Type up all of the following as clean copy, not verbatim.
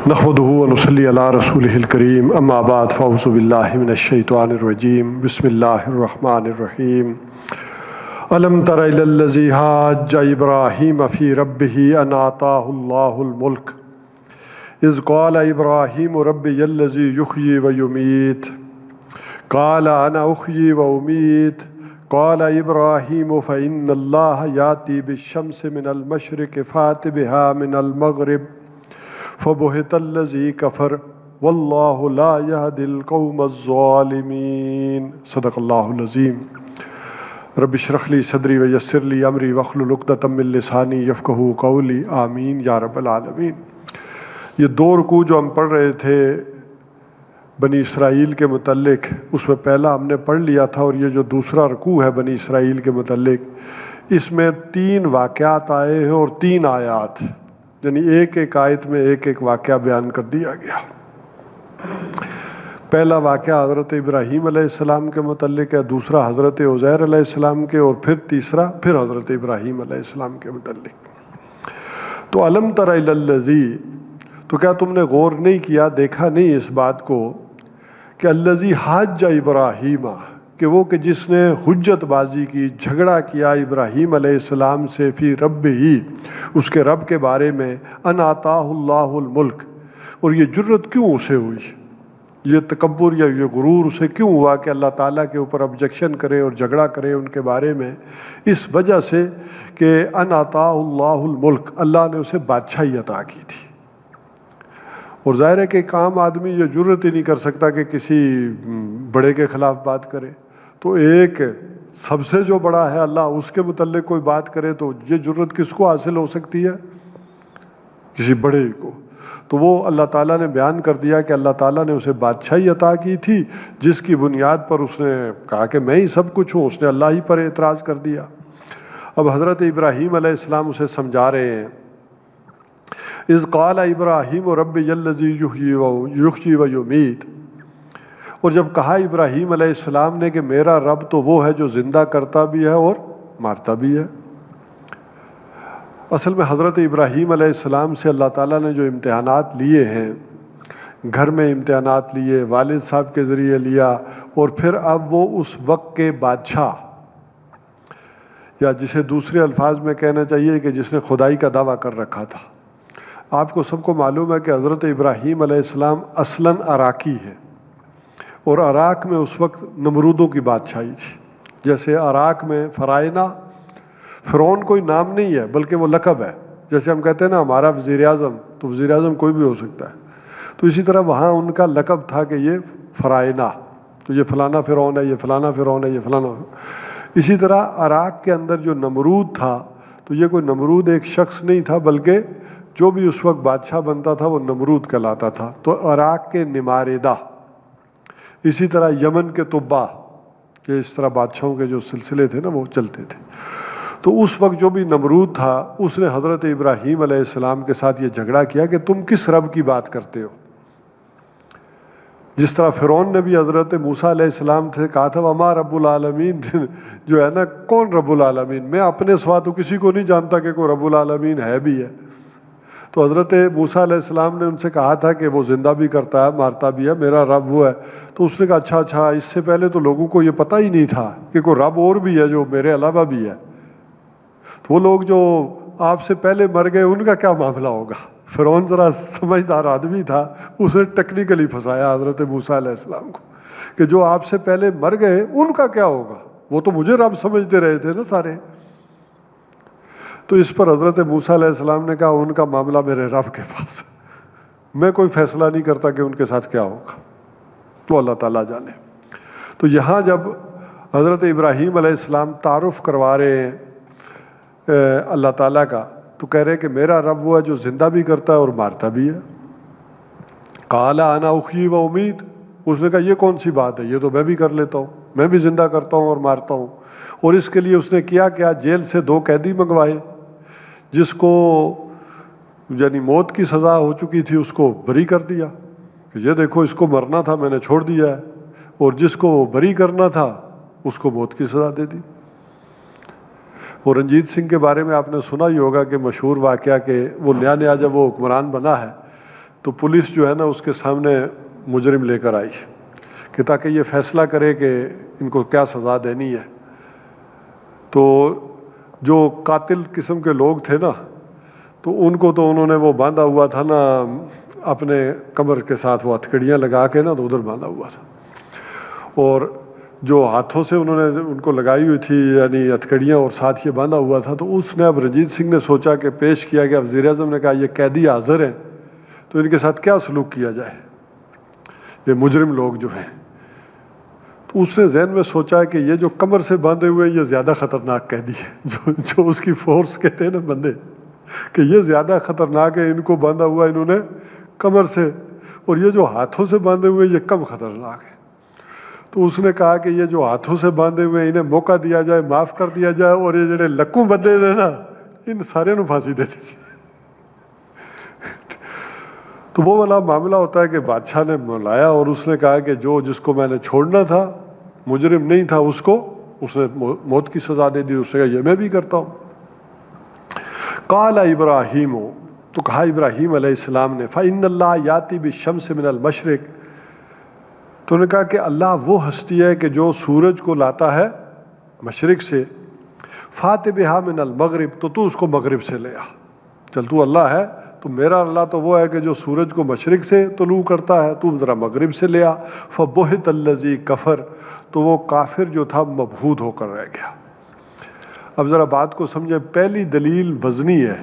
نحمده ونصلي على رسوله الكريم اما بعد فاعوذ بالله من الشیطان الرجیم بسم اللہ الرحمن الرحیم الم تر الی الذی حاج ابراہیم فی ربہ ان آتاہ اللہ الملک اذ قال ابراہیم ربی الذی یحیی ویمیت قال انا احیی وامیت قال ابراہیم فإن اللہ یاتی بالشمس من المشرق فات بها من المغرب فبہت الذی کفر واللہ لا یہدی القوم الظالمین صدق اللہ العظیم رب اشرح لی صدری ویسر لی امری واحلل عقدۃ من لسانی یفقہوا قولی آمین یا رب العالمین۔ یہ دو رکوع جو ہم پڑھ رہے تھے بنی اسرائیل کے متعلق، اس میں پہلا ہم نے پڑھ لیا تھا، اور یہ جو دوسرا رکوع ہے بنی اسرائیل کے متعلق، اس میں 3 واقعات آئے ہیں اور 3 آیات، یعنی ایک ایک آیت میں ایک ایک واقعہ بیان کر دیا گیا۔ پہلا واقعہ حضرت ابراہیم علیہ السلام کے متعلق ہے، دوسرا حضرت عزیر علیہ السلام کے، اور پھر تیسرا پھر حضرت ابراہیم علیہ السلام کے متعلق۔ تو الم تر الی الذی، تو کیا تم نے غور نہیں کیا، دیکھا نہیں اس بات کو کہ الذی حاج ابراہیم، کہ وہ کہ جس نے حجت بازی کی، جھگڑا کیا ابراہیم علیہ السلام سے فی رب ہی، اس کے رب کے بارے میں، ان آتاہ اللہ الملک، اور یہ جرت کیوں اسے ہوئی، یہ تکبر یا یہ غرور اسے کیوں ہوا کہ اللہ تعالیٰ کے اوپر آبجیکشن کرے اور جھگڑا کرے ان کے بارے میں، اس وجہ سے کہ ان آتاہ اللہ الملک، اللہ نے اسے بادشاہی عطا کی تھی۔ اور ظاہر ہے کہ ایک عام آدمی یہ جرت ہی نہیں کر سکتا کہ کسی بڑے کے خلاف بات کرے، تو ایک سب سے جو بڑا ہے اللہ، اس کے متعلق کوئی بات کرے تو یہ جرت کس کو حاصل ہو سکتی ہے؟ کسی بڑے کو۔ تو وہ اللہ تعالیٰ نے بیان کر دیا کہ اللہ تعالیٰ نے اسے بادشاہی عطا کی تھی، جس کی بنیاد پر اس نے کہا کہ میں ہی سب کچھ ہوں، اس نے اللہ ہی پر اعتراض کر دیا۔ اب حضرت ابراہیم علیہ السلام اسے سمجھا رہے ہیں، اذ قال ابراہیم ربی الذی یحیی ویمیت، اور جب کہا ابراہیم علیہ السلام نے کہ میرا رب تو وہ ہے جو زندہ کرتا بھی ہے اور مارتا بھی ہے۔ اصل میں حضرت ابراہیم علیہ السلام سے اللہ تعالیٰ نے جو امتحانات لیے ہیں، گھر میں امتحانات لیے، والد صاحب کے ذریعے لیا، اور پھر اب وہ اس وقت کے بادشاہ، یا جسے دوسرے الفاظ میں کہنا چاہیے کہ جس نے خدائی کا دعویٰ کر رکھا تھا۔ آپ کو سب کو معلوم ہے کہ حضرت ابراہیم علیہ السلام اصلاً عراقی ہے، اور عراق میں اس وقت نمرودوں کی بادشاہی تھی۔ جیسے عراق میں فرائنہ، فرعون کوئی نام نہیں ہے بلکہ وہ لقب ہے، جیسے ہم کہتے ہیں نا ہمارا وزیر اعظم، تو وزیر اعظم کوئی بھی ہو سکتا ہے، تو اسی طرح وہاں ان کا لقب تھا کہ یہ فرائنہ، تو یہ فلانا فرعون ہے، یہ فلانا فرعون ہے، یہ فلانا۔ اسی طرح عراق کے اندر جو نمرود تھا، تو یہ کوئی نمرود ایک شخص نہیں تھا، بلکہ جو بھی اس وقت بادشاہ بنتا تھا وہ نمرود کہلاتا تھا۔ تو عراق کے نماردہ، اسی طرح یمن کے طبا، کہ اس طرح بادشاہوں کے جو سلسلے تھے نا وہ چلتے تھے۔ تو اس وقت جو بھی نمرود تھا، اس نے حضرت ابراہیم علیہ السلام کے ساتھ یہ جھگڑا کیا کہ تم کس رب کی بات کرتے ہو۔ جس طرح فرعون نے بھی حضرت موسیٰ علیہ السلام سے کہا تھا وما رب العالمین، جو ہے نا کون رب العالمین، میں اپنے سوا تو کسی کو نہیں جانتا کہ کوئی رب العالمین ہے بھی ہے۔ تو حضرت موسیٰ علیہ السلام نے ان سے کہا تھا کہ وہ زندہ بھی کرتا ہے، مارتا بھی ہے، میرا رب وہ ہے۔ تو اس نے کہا اچھا، اس سے پہلے تو لوگوں کو یہ پتہ ہی نہیں تھا کہ کوئی رب اور بھی ہے جو میرے علاوہ بھی ہے۔ تو وہ لوگ جو آپ سے پہلے مر گئے ان کا کیا معاملہ ہوگا؟ فرعون ذرا سمجھدار آدمی تھا، اس نے ٹیکنیکلی پھنسایا حضرت موسیٰ علیہ السلام کو کہ جو آپ سے پہلے مر گئے ان کا کیا ہوگا، وہ تو مجھے رب سمجھتے رہے تھے نا سارے۔ تو اس پر حضرت موسیٰ علیہ السلام نے کہا ان کا معاملہ میرے رب کے پاس، میں کوئی فیصلہ نہیں کرتا کہ ان کے ساتھ کیا ہوگا، تو اللہ تعالیٰ جانے۔ تو یہاں جب حضرت ابراہیم علیہ السلام تعارف کروا رہے ہیں اللہ تعالیٰ کا، تو کہہ رہے کہ میرا رب وہ ہے جو زندہ بھی کرتا ہے اور مارتا بھی ہے۔ قال انا احیی و امیت، اس نے کہا یہ کون سی بات ہے، یہ تو میں بھی کر لیتا ہوں، میں بھی زندہ کرتا ہوں اور مارتا ہوں۔ اور اس کے لیے اس نے کیا جیل سے 2 قیدی منگوائے، جس کو یعنی موت کی سزا ہو چکی تھی اس کو بری کر دیا کہ یہ دیکھو اس کو مرنا تھا میں نے چھوڑ دیا ہے، اور جس کو بری کرنا تھا اس کو موت کی سزا دے دی۔ اور رنجیت سنگھ کے بارے میں آپ نے سنا ہی ہوگا کہ مشہور واقعہ کہ وہ نیا جب وہ حکمران بنا ہے تو پولیس جو ہے نا اس کے سامنے مجرم لے کر آئی کہ تاکہ یہ فیصلہ کرے کہ ان کو کیا سزا دینی ہے. تو جو قاتل قسم کے لوگ تھے نا تو ان کو تو انہوں نے وہ باندھا ہوا تھا نا اپنے کمر کے ساتھ، وہ ہتھکڑیاں لگا کے نا تو ادھر باندھا ہوا تھا، اور جو ہاتھوں سے انہوں نے ان کو لگائی ہوئی تھی یعنی ہتھکڑیاں اور ساتھ یہ باندھا ہوا تھا. تو اس نے اب رنجیت سنگھ نے سوچا کہ پیش کیا گیا، وزیر اعظم نے کہا یہ قیدی حاضر ہیں تو ان کے ساتھ کیا سلوک کیا جائے، یہ مجرم لوگ جو ہیں. تو اس نے ذہن میں سوچا کہ یہ جو کمر سے باندھے ہوئے یہ زیادہ خطرناک قیدی ہے، جو اس کی فورس کہتے ہیں نا بندے، کہ یہ زیادہ خطرناک ہے، ان کو باندھا ہوا انہوں نے کمر سے، اور یہ جو ہاتھوں سے باندھے ہوئے یہ کم خطرناک ہے. تو اس نے کہا کہ یہ جو ہاتھوں سے باندھے ہوئے انہیں موقع دیا جائے، معاف کر دیا جائے، اور یہ جڑے لکوں بندے نے نا ان سارے نو پھانسی دے دی. تو وہ والا معاملہ ہوتا ہے کہ بادشاہ نے بلایا اور اس نے کہا کہ جس کو میں نے چھوڑنا تھا، مجرم نہیں تھا، اس نے موت کی سزا دے دی. اس نے کہا یہ میں بھی کرتا ہوں. قال ابراہیم، تو کہا ابراہیم علیہ السلام نے، فإن اللہ یاتی بالشمس من المشرق، تو نے کہا کہ اللہ وہ ہستی ہے کہ جو سورج کو لاتا ہے مشرق سے، فات بہا من المغرب، تو اس کو مغرب سے لے آ. چل تو اللہ ہے تو میرا اللہ تو وہ ہے کہ جو سورج کو مشرق سے طلوع کرتا ہے، تو ذرا مغرب سے لے آ. فبہت الذی کفر، تو وہ کافر جو تھا مبہوت ہو کر رہ گیا. اب ذرا بات کو سمجھے، پہلی دلیل وزنی ہے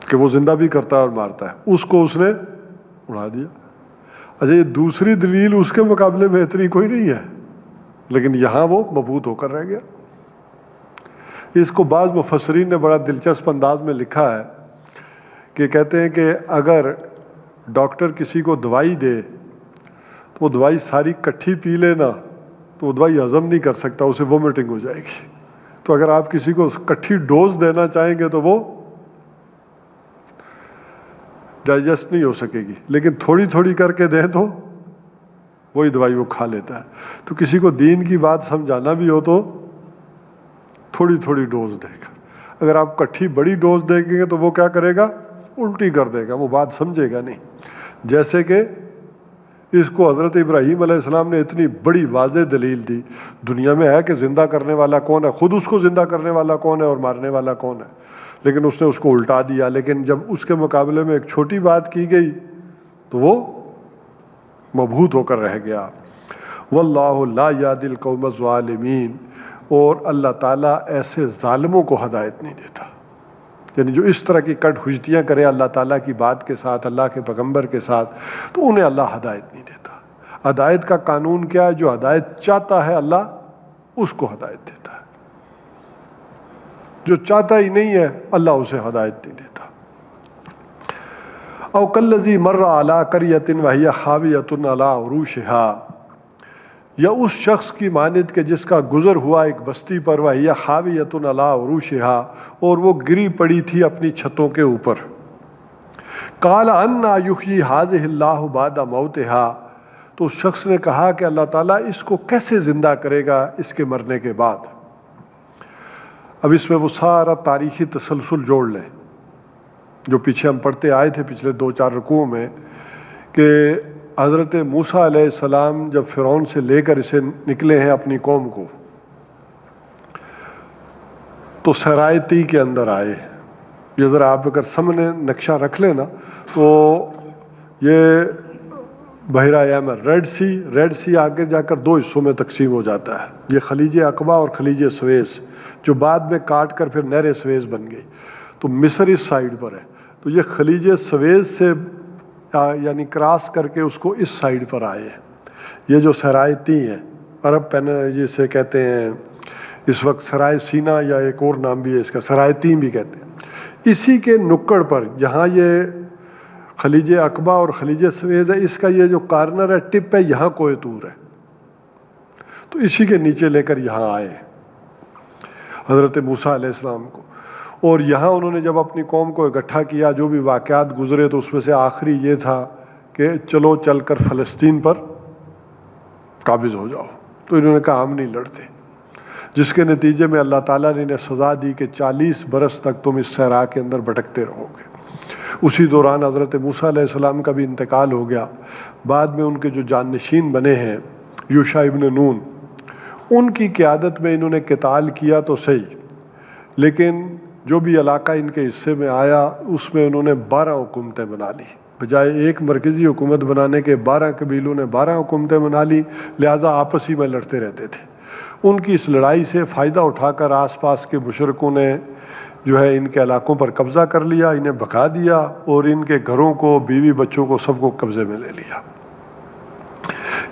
کہ وہ زندہ بھی کرتا ہے اور مارتا ہے، اس کو اس نے اڑا دیا. اچھا یہ دوسری دلیل اس کے مقابلے میں اتنی کوئی نہیں ہے، لیکن یہاں وہ مبہوت ہو کر رہ گیا. اس کو بعض مفسرین نے بڑا دلچسپ انداز میں لکھا ہے کہ کہتے ہیں کہ اگر ڈاکٹر کسی کو دوائی دے تو وہ دوائی ساری کٹھی پی لے نا تو وہ دوائی ہضم نہیں کر سکتا، اسے وومٹنگ ہو جائے گی. تو اگر آپ کسی کو کٹھی ڈوز دینا چاہیں گے تو وہ ڈائجسٹ نہیں ہو سکے گی، لیکن تھوڑی تھوڑی کر کے دیں تو وہی دوائی وہ کھا لیتا ہے. تو کسی کو دین کی بات سمجھانا بھی ہو تو تھوڑی تھوڑی ڈوز دے گا. اگر آپ کٹھی بڑی ڈوز دیں گے تو وہ کیا کرے گا، الٹی کر دے گا، وہ بات سمجھے گا نہیں. جیسے کہ اس کو حضرت ابراہیم علیہ السلام نے اتنی بڑی واضح دلیل دی. دنیا میں ہے کہ زندہ کرنے والا کون ہے، خود اس کو زندہ کرنے والا کون ہے اور مارنے والا کون ہے، لیکن اس نے اس کو الٹا دیا. لیکن جب اس کے مقابلے میں ایک چھوٹی بات کی گئی تو وہ مبہوت ہو کر رہ گیا. واللہ لا یہدی القوم الظالمین، اور اللہ تعالیٰ ایسے ظالموں کو ہدایت نہیں دیتا. یعنی جو اس طرح کی کٹ حجتیاں کرے اللہ تعالیٰ کی بات کے ساتھ، اللہ کے پیغمبر کے ساتھ، تو انہیں اللہ ہدایت نہیں دیتا. ہدایت کا قانون کیا ہے؟ جو ہدایت چاہتا ہے اللہ اس کو ہدایت دیتا ہے، جو چاہتا ہی نہیں ہے اللہ اسے ہدایت نہیں دیتا. او کالذی مر علی قریۃ وہی خاویۃ علی عروشها، یا اس شخص کی مانند کہ جس کا گزر ہوا ایک بستی پر، وہی خاویۃ علی عروشها، اور وہ گری پڑی تھی اپنی چھتوں کے اوپر. قال انا یحیی هذه اللہ بعد موتها، تو اس شخص نے کہا کہ اللہ تعالیٰ اس کو کیسے زندہ کرے گا اس کے مرنے کے بعد. اب اس میں وہ سارا تاریخی تسلسل جوڑ لیں جو پیچھے ہم پڑھتے آئے تھے پچھلے 2-4 رکوعوں میں، کہ حضرت موسیٰ علیہ السلام جب فرعون سے لے کر اسے نکلے ہیں اپنی قوم کو، تو صحرائے طی کے اندر آئے. یہ ذرا آپ اگر سامنے نقشہ رکھ لیں نا تو یہ بحیرہ یمن، ریڈ سی آگے جا کر 2 حصوں میں تقسیم ہو جاتا ہے. یہ خلیج عقبہ اور خلیج سویس، جو بعد میں کاٹ کر پھر نہر سویس بن گئی. تو مصر اس سائیڈ پر ہے، تو یہ خلیج سویس سے یعنی کراس کر کے اس کو اس سائیڈ پر آئے. یہ جو صحرائے طی ہے، عرب پین جسے کہتے ہیں اس وقت سرائے سینا، یا ایک اور نام بھی ہے اس کا، صحرائے طی بھی کہتے ہیں. اسی کے نکڑ پر جہاں یہ خلیج عقبہ اور خلیج سویس ہے، اس کا یہ جو کارنر ہے، ٹپ ہے، یہاں کوہ طور ہے. تو اسی کے نیچے لے کر یہاں آئے حضرت موسیٰ علیہ السلام کو. اور یہاں انہوں نے جب اپنی قوم کو اکٹھا کیا، جو بھی واقعات گزرے، تو اس میں سے آخری یہ تھا کہ چلو چل کر فلسطین پر قابض ہو جاؤ. تو انہوں نے کہا ہم نہیں لڑتے، جس کے نتیجے میں اللہ تعالیٰ نے انہیں سزا دی کہ 40 برس تک تم اس صحرا کے اندر بھٹکتے رہو گے. اسی دوران حضرت موسیٰ علیہ السلام کا بھی انتقال ہو گیا. بعد میں ان کے جو جانشین بنے ہیں یوشع ابن نون، ان کی قیادت میں انہوں نے قتال کیا تو صحیح، لیکن جو بھی علاقہ ان کے حصے میں آیا اس میں انہوں نے 12 حکومتیں بنا لی. بجائے ایک مرکزی حکومت بنانے کے 12 قبیلوں نے 12 حکومتیں بنا لی، لہٰذا آپس ہی میں لڑتے رہتے تھے. ان کی اس لڑائی سے فائدہ اٹھا کر آس پاس کے مشرکوں نے جو ہے ان کے علاقوں پر قبضہ کر لیا، انہیں بھگا دیا اور ان کے گھروں کو، بیوی بچوں کو، سب کو قبضے میں لے لیا.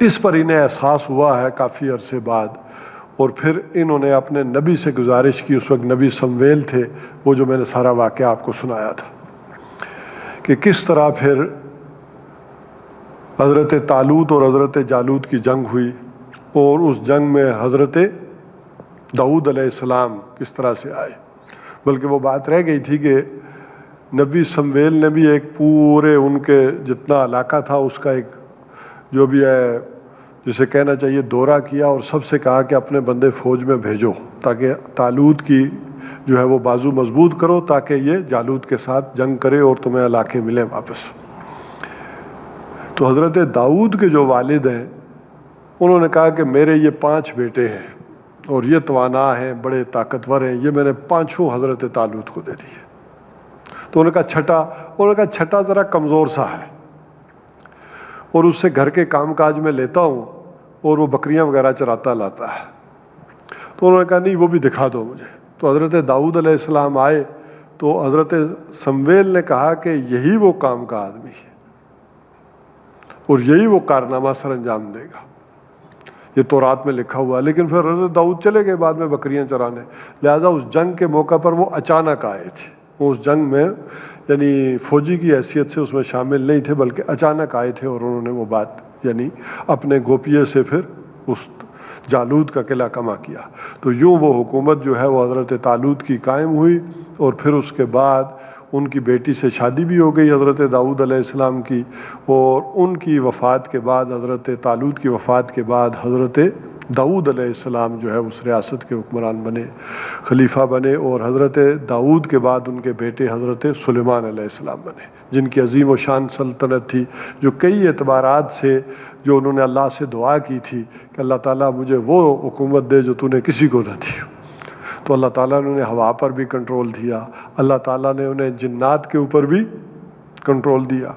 اس پر انہیں احساس ہوا ہے کافی عرصے بعد، اور پھر انہوں نے اپنے نبی سے گزارش کی. اس وقت نبی سمویل تھے، وہ جو میں نے سارا واقعہ آپ کو سنایا تھا کہ کس طرح پھر حضرت طالوت اور حضرت جالوت کی جنگ ہوئی، اور اس جنگ میں حضرت داؤد علیہ السلام کس طرح سے آئے. بلکہ وہ بات رہ گئی تھی کہ نبی سمویل نے بھی ایک پورے ان کے جتنا علاقہ تھا اس کا ایک جو بھی ہے جسے کہنا چاہیے دورہ کیا، اور سب سے کہا کہ اپنے بندے فوج میں بھیجو تاکہ طالوت کی جو ہے وہ بازو مضبوط کرو، تاکہ یہ جالوت کے ساتھ جنگ کرے اور تمہیں علاقے ملیں واپس. تو حضرت داؤد کے جو والد ہیں انہوں نے کہا کہ میرے یہ 5 بیٹے ہیں اور یہ توانا ہیں، بڑے طاقتور ہیں، یہ میں نے 5 حضرت طالوت کو دے دیے. تو انہوں نے کہا چھٹا ذرا کمزور سا ہے اور اس سے گھر کے کام کاج میں لیتا ہوں اور وہ بکریاں وغیرہ چراتا لاتا ہے. تو انہوں نے کہا نہیں وہ بھی دکھا دو مجھے. تو حضرت داؤد علیہ السلام آئے تو حضرت سمویل نے کہا کہ یہی وہ کام کا آدمی ہے اور یہی وہ کارنامہ سر انجام دے گا، یہ تورات میں لکھا ہوا ہے. لیکن پھر حضرت داؤد چلے گئے بعد میں بکریاں چرانے، لہذا اس جنگ کے موقع پر وہ اچانک آئے تھے. وہ اس جنگ میں یعنی فوجی کی حیثیت سے اس میں شامل نہیں تھے، بلکہ اچانک آئے تھے اور انہوں نے وہ بات یعنی اپنے گوپیے سے پھر اس جالوت کا قلعہ کما کیا. تو یوں وہ حکومت جو ہے وہ حضرت طالوت کی قائم ہوئی، اور پھر اس کے بعد ان کی بیٹی سے شادی بھی ہو گئی حضرت داؤد علیہ السلام کی، اور ان کی وفات کے بعد حضرت طالوت کی وفات کے بعد حضرت داؤد علیہ السلام جو ہے اس ریاست کے حکمران بنے، خلیفہ بنے، اور حضرت داؤد کے بعد ان کے بیٹے حضرت سلیمان علیہ السلام بنے، جن کی عظیم و شان سلطنت تھی، جو کئی اعتبارات سے جو انہوں نے اللہ سے دعا کی تھی کہ اللہ تعالیٰ مجھے وہ حکومت دے جو تو نے کسی کو نہ دی. تو اللہ تعالیٰ نے انہیں ہوا پر بھی کنٹرول دیا، اللہ تعالیٰ نے انہیں جنات کے اوپر بھی کنٹرول دیا.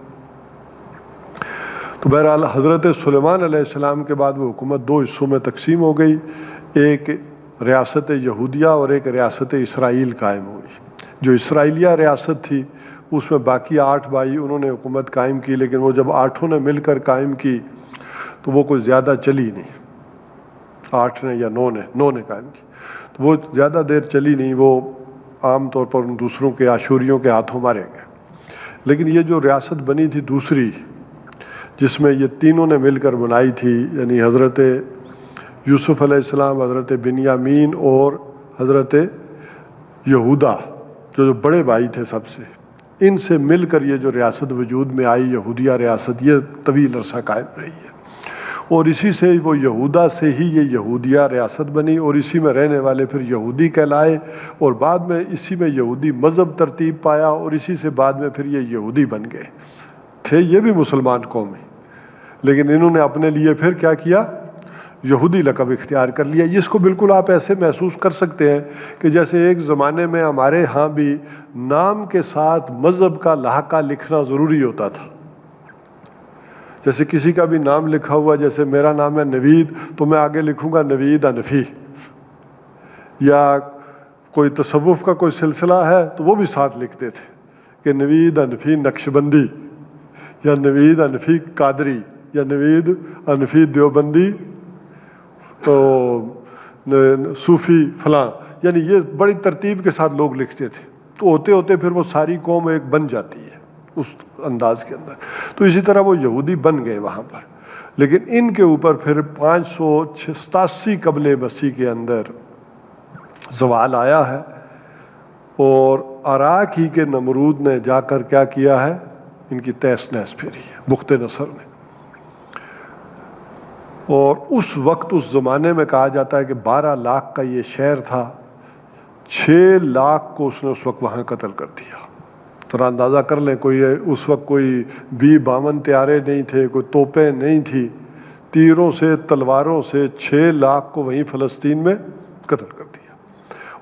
تو بہرحال حضرت سلیمان علیہ السلام کے بعد وہ حکومت 2 حصوں میں تقسیم ہو گئی، ایک ریاست یہودیہ اور ایک ریاست اسرائیل قائم ہوئی. جو اسرائیلیہ ریاست تھی اس میں باقی 8 بھائی انہوں نے حکومت قائم کی، لیکن وہ جب 8 نے مل کر قائم کی تو وہ کوئی زیادہ چلی نہیں. 8 نے یا 9 نے قائم کی تو وہ زیادہ دیر چلی نہیں، وہ عام طور پر ان دوسروں کے آشوریوں کے ہاتھوں مارے گئے. لیکن یہ جو ریاست بنی تھی دوسری، جس میں یہ تینوں نے مل کر بنائی تھی، یعنی حضرت یوسف علیہ السلام، حضرت بنیامین اور حضرت یہودا جو بڑے بھائی تھے سب سے، ان سے مل کر یہ جو ریاست وجود میں آئی یہودیہ ریاست، یہ طویل عرصہ قائم رہی ہے. اور اسی سے وہ یہودا سے ہی یہ یہودیہ ریاست بنی، اور اسی میں رہنے والے پھر یہودی کہلائے، اور بعد میں اسی میں یہودی مذہب ترتیب پایا، اور اسی سے بعد میں پھر یہ یہودی بن گئے. تھے یہ بھی مسلمان قوم ہیں، لیکن انہوں نے اپنے لیے پھر کیا کیا، یہودی لقب اختیار کر لیا. اس کو بالکل آپ ایسے محسوس کر سکتے ہیں کہ جیسے ایک زمانے میں ہمارے ہاں بھی نام کے ساتھ مذہب کا لاحقہ لکھنا ضروری ہوتا تھا. جیسے کسی کا بھی نام لکھا ہوا، جیسے میرا نام ہے نوید تو میں آگے لکھوں گا نوید حنفی، یا کوئی تصوف کا کوئی سلسلہ ہے تو وہ بھی ساتھ لکھتے تھے کہ نوید حنفی نقشبندی، یا نوید حنفی قادری، یا نوید حنفی دیوبندی تو صوفی فلاں، یعنی یہ بڑی ترتیب کے ساتھ لوگ لکھتے تھے. تو ہوتے ہوتے پھر وہ ساری قوم ایک بن جاتی ہے اس انداز کے اندر. تو اسی طرح وہ یہودی بن گئے وہاں پر. لیکن ان کے اوپر پھر 587 قبل مسیح کے اندر زوال آیا ہے، اور عراق ہی کے نمرود نے جا کر کیا کیا ہے، ان کی تہس نہس پھیری ہے بخت نصر نے. اور اس وقت اس زمانے میں کہا جاتا ہے کہ 12 لاکھ کا یہ شہر تھا، 6 لاکھ کو اس نے اس وقت وہاں قتل کر دیا. ذرا اندازہ کر لیں، کوئی اس وقت کوئی 52 طیارے نہیں تھے، کوئی توپیں نہیں تھی، تیروں سے تلواروں سے 6 لاکھ کو وہیں فلسطین میں قتل کر دیا،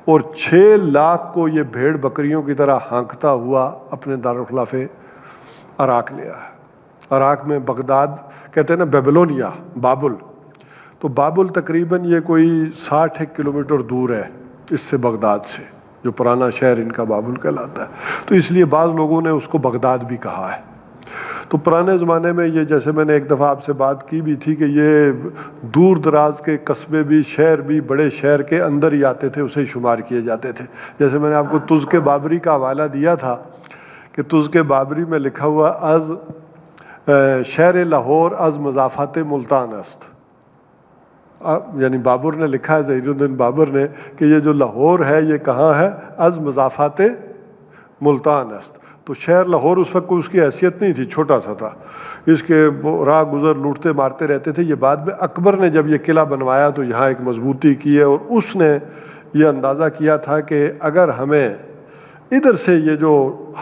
اور 6 لاکھ کو یہ بھیڑ بکریوں کی طرح ہانکتا ہوا اپنے دارالخلافے عراق لے آیا۔ عراق میں بغداد کہتے ہیں نا بیبلونیا، بابل، تو بابل تقریباً یہ کوئی 60 کلومیٹر دور ہے اس سے، بغداد سے، جو پرانا شہر ان کا بابل کہلاتا ہے، تو اس لیے بعض لوگوں نے اس کو بغداد بھی کہا ہے۔ تو پرانے زمانے میں یہ، جیسے میں نے ایک دفعہ آپ سے بات کی بھی تھی کہ یہ دور دراز کے قصبے بھی، شہر بھی بڑے شہر کے اندر ہی آتے تھے، اسے شمار کیے جاتے تھے۔ جیسے میں نے آپ کو تزک بابری کا حوالہ دیا تھا کہ تزک بابری میں لکھا ہوا از شہر لاہور از مضافات ملتان است، یعنی بابر نے لکھا ہے، ظہیر الدین بابر نے، کہ یہ جو لاہور ہے یہ کہاں ہے؟ از مضافات ملتان است۔ تو شہر لاہور اس وقت کوئی اس کی حیثیت نہیں تھی، چھوٹا سا تھا، اس کے راہ گزر لوٹتے مارتے رہتے تھے۔ یہ بعد میں اکبر نے جب یہ قلعہ بنوایا تو یہاں ایک مضبوطی کی ہے، اور اس نے یہ اندازہ کیا تھا کہ اگر ہمیں ادھر سے یہ جو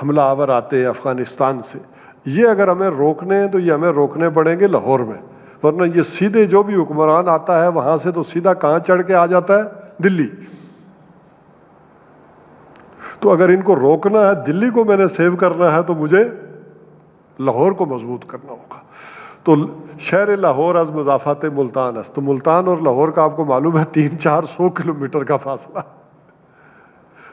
حملہ آور آتے ہیں افغانستان سے، یہ اگر ہمیں روکنے ہیں تو یہ ہمیں روکنے پڑیں گے لاہور میں، ورنہ یہ سیدھے جو بھی حکمران آتا ہے وہاں سے تو سیدھا کہاں چڑھ کے آ جاتا ہے؟ دلی۔ تو اگر ان کو روکنا ہے، دلی کو میں نے سیو کرنا ہے، تو مجھے لاہور کو مضبوط کرنا ہوگا۔ تو شہر لاہور از مضافات ملتان است، تو ملتان اور لاہور کا آپ کو معلوم ہے 300-400 کلومیٹر کا فاصلہ۔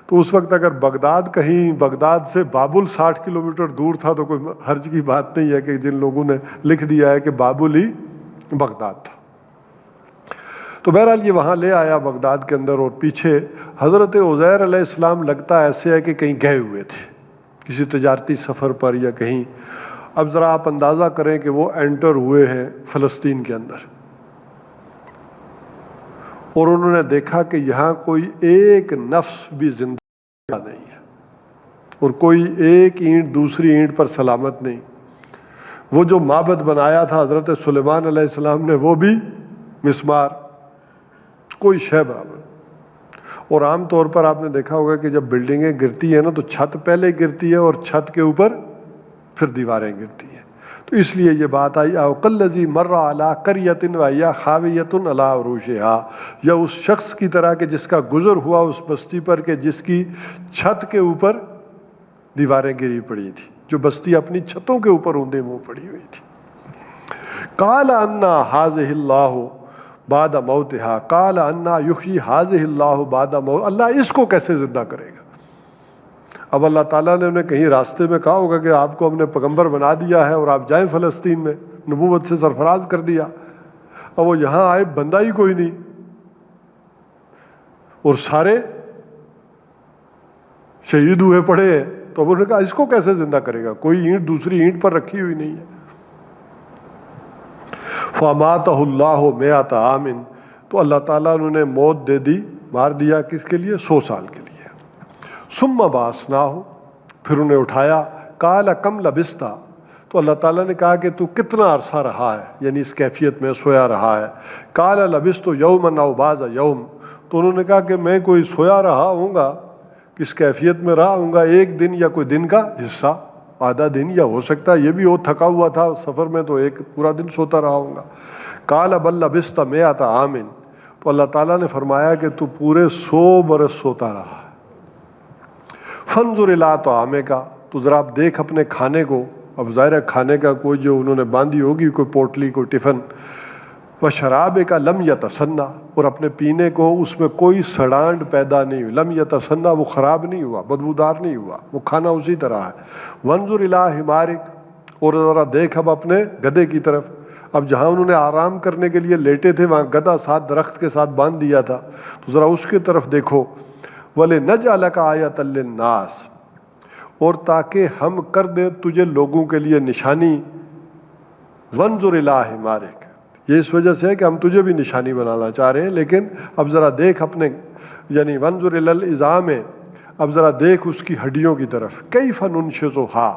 تو اس وقت اگر بغداد کہیں، بغداد سے بابل 60 کلومیٹر دور تھا، تو کوئی حرج کی بات نہیں ہے کہ جن لوگوں نے لکھ دیا ہے کہ بابل ہی بغداد تھا۔ تو بہرحال یہ وہاں لے آیا بغداد کے اندر، اور پیچھے حضرت عزیر علیہ السلام لگتا ایسے ہے کہ کہیں گئے ہوئے تھے کسی تجارتی سفر پر یا کہیں۔ اب ذرا آپ اندازہ کریں کہ وہ انٹر ہوئے ہیں فلسطین کے اندر، اور انہوں نے دیکھا کہ یہاں کوئی ایک نفس بھی زندہ نہیں ہے، اور کوئی ایک اینٹ دوسری اینٹ پر سلامت نہیں۔ وہ جو معبد بنایا تھا حضرت سلیمان علیہ السلام نے، وہ بھی مسمار، کوئی شے برابر۔ اور عام طور پر آپ نے دیکھا ہوگا کہ جب بلڈنگیں گرتی ہیں نا تو چھت پہلے گرتی ہے، اور چھت کے اوپر پھر دیواریں گرتی ہیں۔ تو اس لیے یہ بات آئی، او کالذی مر علی قریۃ وہی خاویۃ علی عروشہا، یا اس شخص کی طرح کہ جس کا گزر ہوا اس بستی پر کہ جس کی چھت کے اوپر دیواریں گری پڑی تھی، جو بستی اپنی چھتوں کے اوپر اوندے منہ پڑی ہوئی تھی۔ قال انا ھذہ اللہ بعد موتہا، قال انا یحیی ھذہ اللہ بعد موت، اللہ اس کو کیسے زندہ کرے گا؟ اب اللہ تعالیٰ نے انہیں کہیں راستے میں کہا ہوگا کہ آپ کو ہم نے پیغمبر بنا دیا ہے اور آپ جائیں فلسطین میں، نبوت سے سرفراز کر دیا۔ اب وہ یہاں آئے، بندہ ہی کوئی نہیں، اور سارے شہید ہوئے پڑے ہیں، تو اب انہوں نے کہا اس کو کیسے زندہ کرے گا؟ کوئی اینٹ دوسری اینٹ پر رکھی ہوئی نہیں ہے۔ فَأَمَاتَهُ اللَّهُ مِائَةَ عَامٍ، تو اللہ تعالیٰ انہوں نے موت دے دی، مار دیا، کس کے لیے؟ 100 سال کے لیے۔ ثُمَّ بَعَثْنَاهُ، پھر انہیں اٹھایا۔ قَالَ كَمْ لَبِثْتَ، تو اللہ تعالیٰ نے کہا کہ تو کتنا عرصہ رہا ہے، یعنی اس کیفیت میں سویا رہا ہے۔ قَالَ لَبِثْتُ يَوْمًا أَوْ بَعْضَ يَوْمٍ، تو انہوں نے کہا کہ میں کوئی سویا رہا ہوں گا، کس کیفیت میں رہا ہوں گا؟ ایک دن یا کوئی دن کا حصہ، آدھا دن، یا ہو سکتا ہے یہ بھی ہو تھکا ہوا تھا سفر میں تو ایک پورا دن سوتا رہا ہوں گا۔ قَالَ بَل لَبِثْتَ مِائَةَ عَامٍ، تو اللہ تعالیٰ نے فرمایا کہ تو پورے 100 برس سوتا رہا۔ فَانظُرْ إِلَىٰ طَعَامِكَ، تو ذرا آپ دیکھ اپنے کھانے کو۔ اب ظاہر ہے کھانے کا کوئی جو انہوں نے باندھی ہوگی کوئی پوٹلی، کوئی ٹفن۔ وَشَرَابِكَ لَمْ يَتَسَنَّ، اور اپنے پینے کو اس میں کوئی سڑانٹ پیدا نہیں ہوئی۔ لم یتسنہ، وہ خراب نہیں ہوا، بدبودار نہیں ہوا، وہ کھانا اسی طرح ہے۔ وَانظُرْ إِلَىٰ حِمَارِكَ، اور ذرا دیکھ اب اپنے گدھے کی طرف۔ اب جہاں انہوں نے آرام کرنے کے لیے لیٹے تھے وہاں گدھا ساتھ درخت کے ساتھ باندھ دیا تھا، تو ذرا اس کی طرف دیکھو۔ وَلِنَجْعَلَكَ آیَةً لِلنَّاسِ، اور تاکہ ہم کر دیں تجھے لوگوں کے لیے نشانی۔ وَانظُرْ إِلَىٰ حِمَارِكَ، یہ اس وجہ سے ہے کہ ہم تجھے بھی نشانی بنانا چاہ رہے ہیں، لیکن اب ذرا دیکھ اپنے، یعنی وَانظُرْ إِلَى الْعِظَامِ، اب ذرا دیکھ اس کی ہڈیوں کی طرف۔ كَيْفَ نُنشِزُهَا،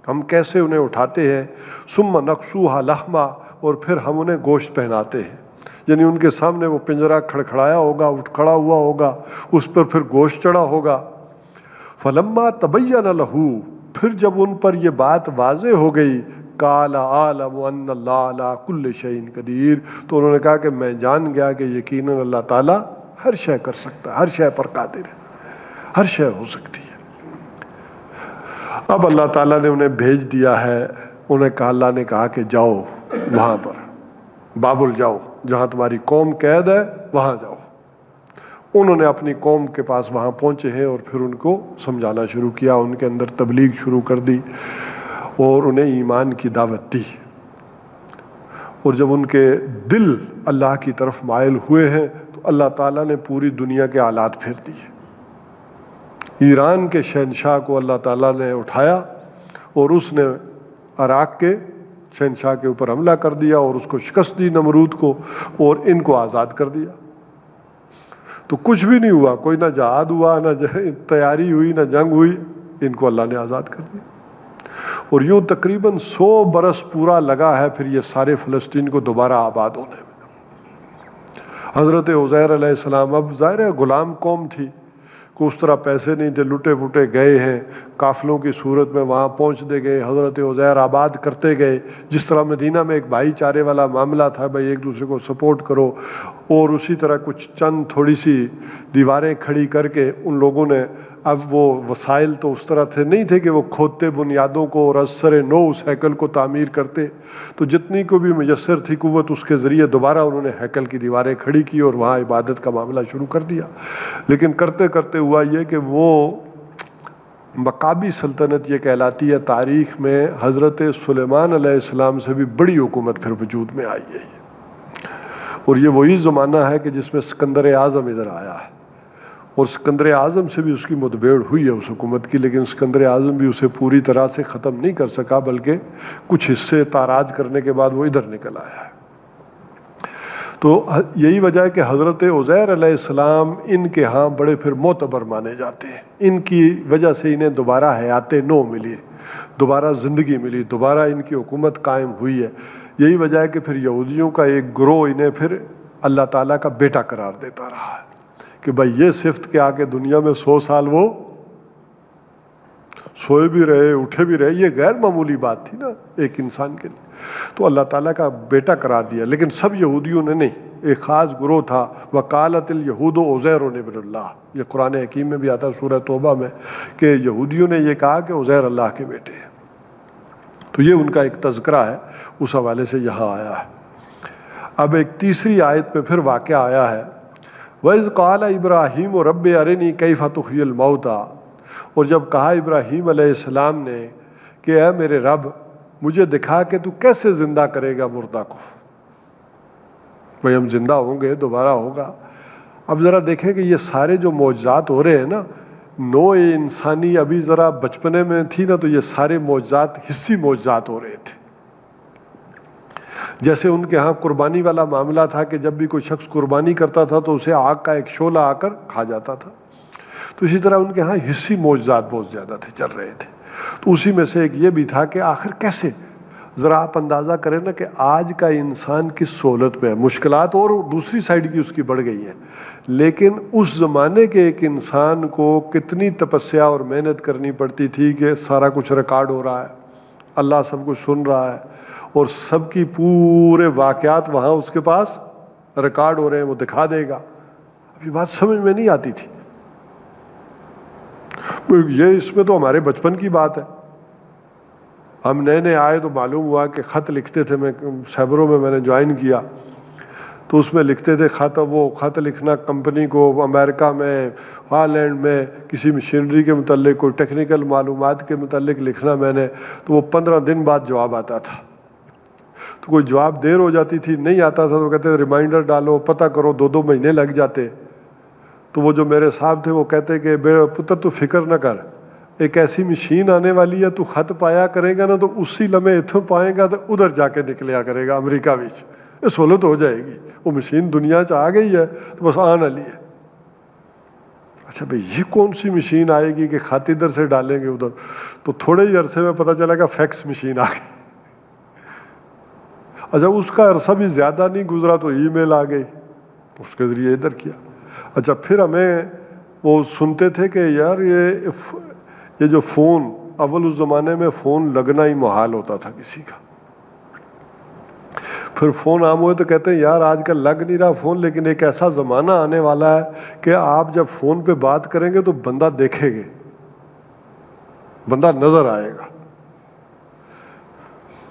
ہم کیسے انہیں اٹھاتے ہیں۔ ثُمَّ نَكْسُوهَا لَحْمًا، اور پھر ہم انہیں گوشت پہناتے ہیں، یعنی ان کے سامنے وہ پنجرہ کھڑکھڑایا ہوگا، اٹھ کھڑا ہوا ہوگا، اس پر پھر گوشت چڑھا ہوگا۔ فَلَمَّا تَبَيَّنَ لَهُ، پھر جب ان پر یہ بات واضح ہو گئی قال اعلم ان اللہ علی کل شیء قدیر، تو انہوں نے کہا کہ میں جان گیا کہ یقیناً اللہ تعالیٰ ہر شے کر سکتا ہے، ہر شے پر قادر ہے، ہر شے ہو سکتی ہے۔ اب اللہ تعالیٰ نے انہیں بھیج دیا ہے، انہیں کہا، اللہ نے کہا کہ جاؤ وہاں پر بابل جاؤ، جہاں تمہاری قوم قید ہے وہاں جاؤ۔ انہوں نے اپنی قوم کے پاس وہاں پہنچے ہیں اور پھر ان کو سمجھانا شروع کیا، ان کے اندر تبلیغ شروع کر دی اور انہیں ایمان کی دعوت دی۔ اور جب ان کے دل اللہ کی طرف مائل ہوئے ہیں تو اللہ تعالیٰ نے پوری دنیا کے حالات پھیر دیے۔ ایران کے شہنشاہ کو اللہ تعالیٰ نے اٹھایا اور اس نے عراق کے شہنشاہ کے اوپر حملہ کر دیا اور اس کو شکست دی، نمرود کو، اور ان کو آزاد کر دیا۔ تو کچھ بھی نہیں ہوا، کوئی نہ جہاد ہوا، نہ تیاری ہوئی، نہ جنگ ہوئی، ان کو اللہ نے آزاد کر دیا۔ اور یوں تقریباً 100 برس پورا لگا ہے پھر یہ سارے فلسطین کو دوبارہ آباد ہونے میں۔ حضرت عزیر علیہ السلام اب ظاہر ہے غلام قوم تھی، کو اس طرح پیسے نہیں تھے، لٹے پٹے گئے ہیں، قافلوں کی صورت میں وہاں پہنچتے گئے، حضرت عزیر آباد کرتے گئے، جس طرح مدینہ میں ایک بھائی چارے والا معاملہ تھا، بھائی ایک دوسرے کو سپورٹ کرو، اور اسی طرح کچھ چند تھوڑی سی دیواریں کھڑی کر کے ان لوگوں نے، اب وہ وسائل تو اس طرح تھے نہیں تھے کہ وہ کھودتے بنیادوں کو اور از سر نو اس ہیکل کو تعمیر کرتے، تو جتنی کو بھی میسر تھی قوت اس کے ذریعے دوبارہ انہوں نے ہیکل کی دیواریں کھڑی کی اور وہاں عبادت کا معاملہ شروع کر دیا۔ لیکن کرتے کرتے ہوا یہ کہ وہ مقابی سلطنت یہ کہلاتی ہے تاریخ میں، حضرت سلیمان علیہ السلام سے بھی بڑی حکومت پھر وجود میں آئی ہے، اور یہ وہی زمانہ ہے کہ جس میں سکندر اعظم ادھر آیا ہے، اور سکندر اعظم سے بھی اس کی مدبیڑ ہوئی ہے اس حکومت کی، لیکن سکندر اعظم بھی اسے پوری طرح سے ختم نہیں کر سکا، بلکہ کچھ حصے تاراج کرنے کے بعد وہ ادھر نکل آیا ہے۔ تو یہی وجہ ہے کہ حضرت عزیر علیہ السلام ان کے ہاں بڑے پھر معتبر مانے جاتے ہیں، ان کی وجہ سے انہیں دوبارہ حیات نو ملی، دوبارہ زندگی ملی، دوبارہ ان کی حکومت قائم ہوئی ہے۔ یہی وجہ ہے کہ پھر یہودیوں کا ایک گروہ انہیں پھر اللہ تعالیٰ کا بیٹا قرار دیتا رہا ہے کہ بھائی یہ صفت کے آگے دنیا میں 100 سال وہ سوئے بھی رہے، اٹھے بھی رہے، یہ غیر معمولی بات تھی نا ایک انسان کے لیے، تو اللہ تعالیٰ کا بیٹا قرار دیا۔ لیکن سب یہودیوں نے نہیں، ایک خاص گروہ تھا، وقالت الیہود عزیر ابن اللہ، یہ قرآن حکیم میں بھی آتا ہے سورہ توبہ میں کہ یہودیوں نے یہ کہا کہ عزیر اللہ کے بیٹے ہیں، تو یہ ان کا ایک تذکرہ ہے، اس حوالے سے یہاں آیا ہے۔ اب ایک تیسری آیت میں پھر واقعہ آیا ہے، وَإِذْ قَالَ إِبْرَاهِيمُ رَبِّ أَرِنِي كَيْفَ تُحْيِي الْمَوْتَى، اور جب کہا ابراہیم علیہ السلام نے کہ اے میرے رب مجھے دکھا کہ تو کیسے زندہ کرے گا مردہ کو، بھئی ہم زندہ ہوں گے، دوبارہ ہوگا۔ اب ذرا دیکھیں کہ یہ سارے جو معجزات ہو رہے ہیں نا، نوع انسانی ابھی ذرا بچپنے میں تھی نا، تو یہ سارے معجزات حصی معجزات ہو رہے تھے۔ جیسے ان کے ہاں قربانی والا معاملہ تھا کہ جب بھی کوئی شخص قربانی کرتا تھا تو اسے آگ کا ایک شعلہ آ کر کھا جاتا تھا، تو اسی طرح ان کے ہاں حصی معجزات بہت زیادہ تھے، چل رہے تھے۔ تو اسی میں سے ایک یہ بھی تھا کہ آخر کیسے، ذرا آپ اندازہ کریں نا کہ آج کا انسان کس سہولت میں ہے، مشکلات اور دوسری سائڈ کی اس کی بڑھ گئی ہیں، لیکن اس زمانے کے ایک انسان کو کتنی تپسیا اور محنت کرنی پڑتی تھی کہ سارا کچھ ریکارڈ ہو رہا ہے، اللہ سب کچھ سن رہا ہے، اور سب کی پورے واقعات وہاں اس کے پاس ریکارڈ ہو رہے ہیں، وہ دکھا دے گا۔ اب یہ بات سمجھ میں نہیں آتی تھی، یہ اس میں تو ہمارے بچپن کی بات ہے۔ ہم نئے نئے آئے تو معلوم ہوا کہ خط لکھتے تھے، میں سیبروں میں نے جوائن کیا تو اس میں لکھتے تھے خط، وہ خط لکھنا کمپنی کو امریکہ میں، ہالینڈ میں کسی مشینری کے متعلق، کوئی ٹیکنیکل معلومات کے متعلق لکھنا میں نے، تو وہ 15 دن بعد جواب آتا تھا۔ تو کوئی جواب دیر ہو جاتی تھی، نہیں آتا تھا تو کہتے ریمائنڈر ڈالو، پتہ کرو، 2 مہینے لگ جاتے۔ تو وہ جو میرے صاحب تھے وہ کہتے کہ بے پتر تو فکر نہ کر، ایک ایسی مشین آنے والی ہے، تو خط پایا کرے گا نا تو اسی لمحے اتھوں پائے گا تو ادھر جا کے نکلیا کرے گا امریکہ وچ، یہ سہولت ہو جائے گی، وہ مشین دنیا چ آ گئی ہے تو بس آن والی ہے۔ اچھا بھئی یہ کون سی مشین آئے گی کہ خط ادھر سے ڈالیں گے ادھر؟ تو تھوڑے ہی عرصے میں پتہ چلا گا فیکس مشین آ گئی۔ اچھا اس کا عرصہ بھی زیادہ نہیں گزرا تو ای میل آ گئی، اس کے ذریعے ادھر کیا۔ اچھا پھر ہمیں وہ سنتے تھے کہ یار یہ جو فون اول اس زمانے میں فون لگنا ہی محال ہوتا تھا کسی کا. پھر فون عام ہوئے تو کہتے ہیں یار آج کل لگ نہیں رہا فون، لیکن ایک ایسا زمانہ آنے والا ہے کہ آپ جب فون پہ بات کریں گے تو بندہ دیکھے گے، بندہ نظر آئے گا.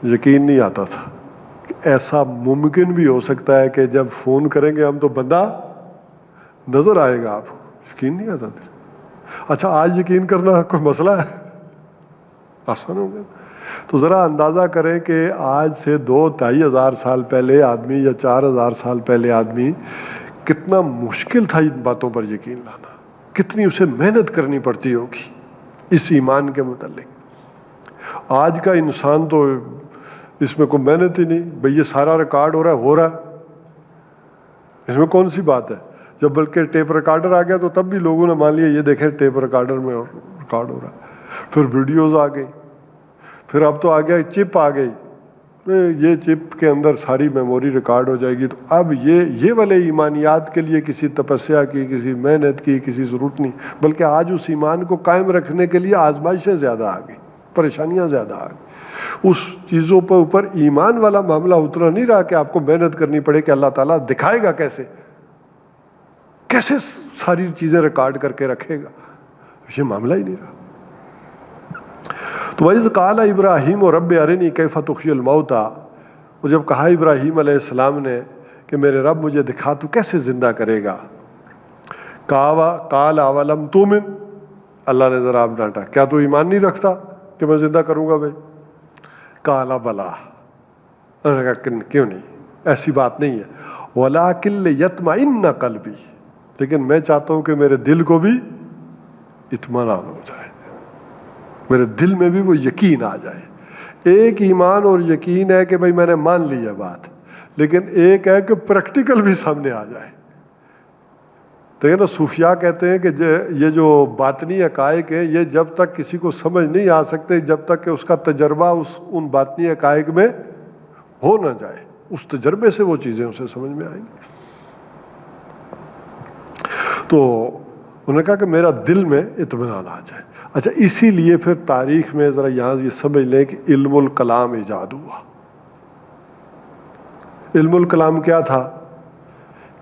یقین نہیں آتا تھا کہ ایسا ممکن بھی ہو سکتا ہے کہ جب فون کریں گے ہم تو بندہ نظر آئے گا. آپ یقین نہیں آتا تھا. اچھا آج یقین کرنا کوئی مسئلہ ہے؟ آسان ہو گیا. تو ذرا اندازہ کریں کہ آج سے 2-2.5 ہزار سال پہلے آدمی یا 4,000 سال پہلے آدمی کتنا مشکل تھا ان باتوں پر یقین لانا، کتنی اسے محنت کرنی پڑتی ہوگی اس ایمان کے متعلق. آج کا انسان تو اس میں کوئی محنت ہی نہیں، بھئی یہ سارا ریکارڈ ہو رہا ہے، اس میں کون سی بات ہے. جب بلکہ ٹیپ ریکارڈر آ گیا تو تب بھی لوگوں نے مان لیا یہ دیکھیں ٹیپ ریکارڈر میں ریکارڈ ہو رہا ہے. پھر ویڈیوز آ گئی، پھر اب تو آ گیا چپ آ گئی، یہ چپ کے اندر ساری میموری ریکارڈ ہو جائے گی. تو اب یہ والے ایمانیات کے لیے کسی تپسیا کی، کسی محنت کی کسی ضرورت نہیں، بلکہ آج اس ایمان کو قائم رکھنے کے لیے آزمائشیں زیادہ آ گئی، پریشانیاں زیادہ آ گئی. اس چیزوں پر اوپر ایمان والا معاملہ اتنا نہیں رہا کہ آپ کو محنت کرنی پڑے کہ اللہ تعالیٰ دکھائے گا کیسے ساری چیزیں ریکارڈ کر کے رکھے گا. یہ معاملہ ہی نہیں رہا. تو وَإِذْ قَالَ ابراہیم رَبِّ أَرِنِي كَيْفَ تُحْيِي الْمَوْتَى، وہ جب کہا ابراہیم علیہ السلام نے کہ میرے رب مجھے دکھا تو کیسے زندہ کرے گا. قَالَ أَوَلَمْ تُؤْمِنْ، اللہ نے ذرا آپ ڈانٹا، کیا تو ایمان نہیں رکھتا کہ میں زندہ کروں گا بھائی. قَالَ بَلَىٰ، انہوں نے کہا کیوں نہیں، ایسی بات نہیں ہے. وَلَٰكِن لِيَطْمَئِنَّ قَلْبِي، لیکن میں چاہتا ہوں کہ میرے دل کو بھی اطمینان ہو جائے، میرے دل میں بھی وہ یقین آ جائے. ایک ایمان اور یقین ہے کہ بھائی میں نے مان لی ہے بات، لیکن ایک ہے کہ پریکٹیکل بھی سامنے آ جائے. دیکھیں نا صوفیاء کہتے ہیں کہ یہ جو باطنی حقائق ہیں یہ جب تک کسی کو سمجھ نہیں آ سکتے جب تک کہ اس کا تجربہ ان باطنی حقائق میں ہو نہ جائے. اس تجربے سے وہ چیزیں اسے سمجھ میں آئیں گی. تو انہوں نے کہا کہ میرا دل میں اطمینان آ جائے. اچھا اسی لیے پھر تاریخ میں ذرا یہاں یہ سمجھ لیں کہ علم الکلام ایجاد ہوا. علم الکلام کیا تھا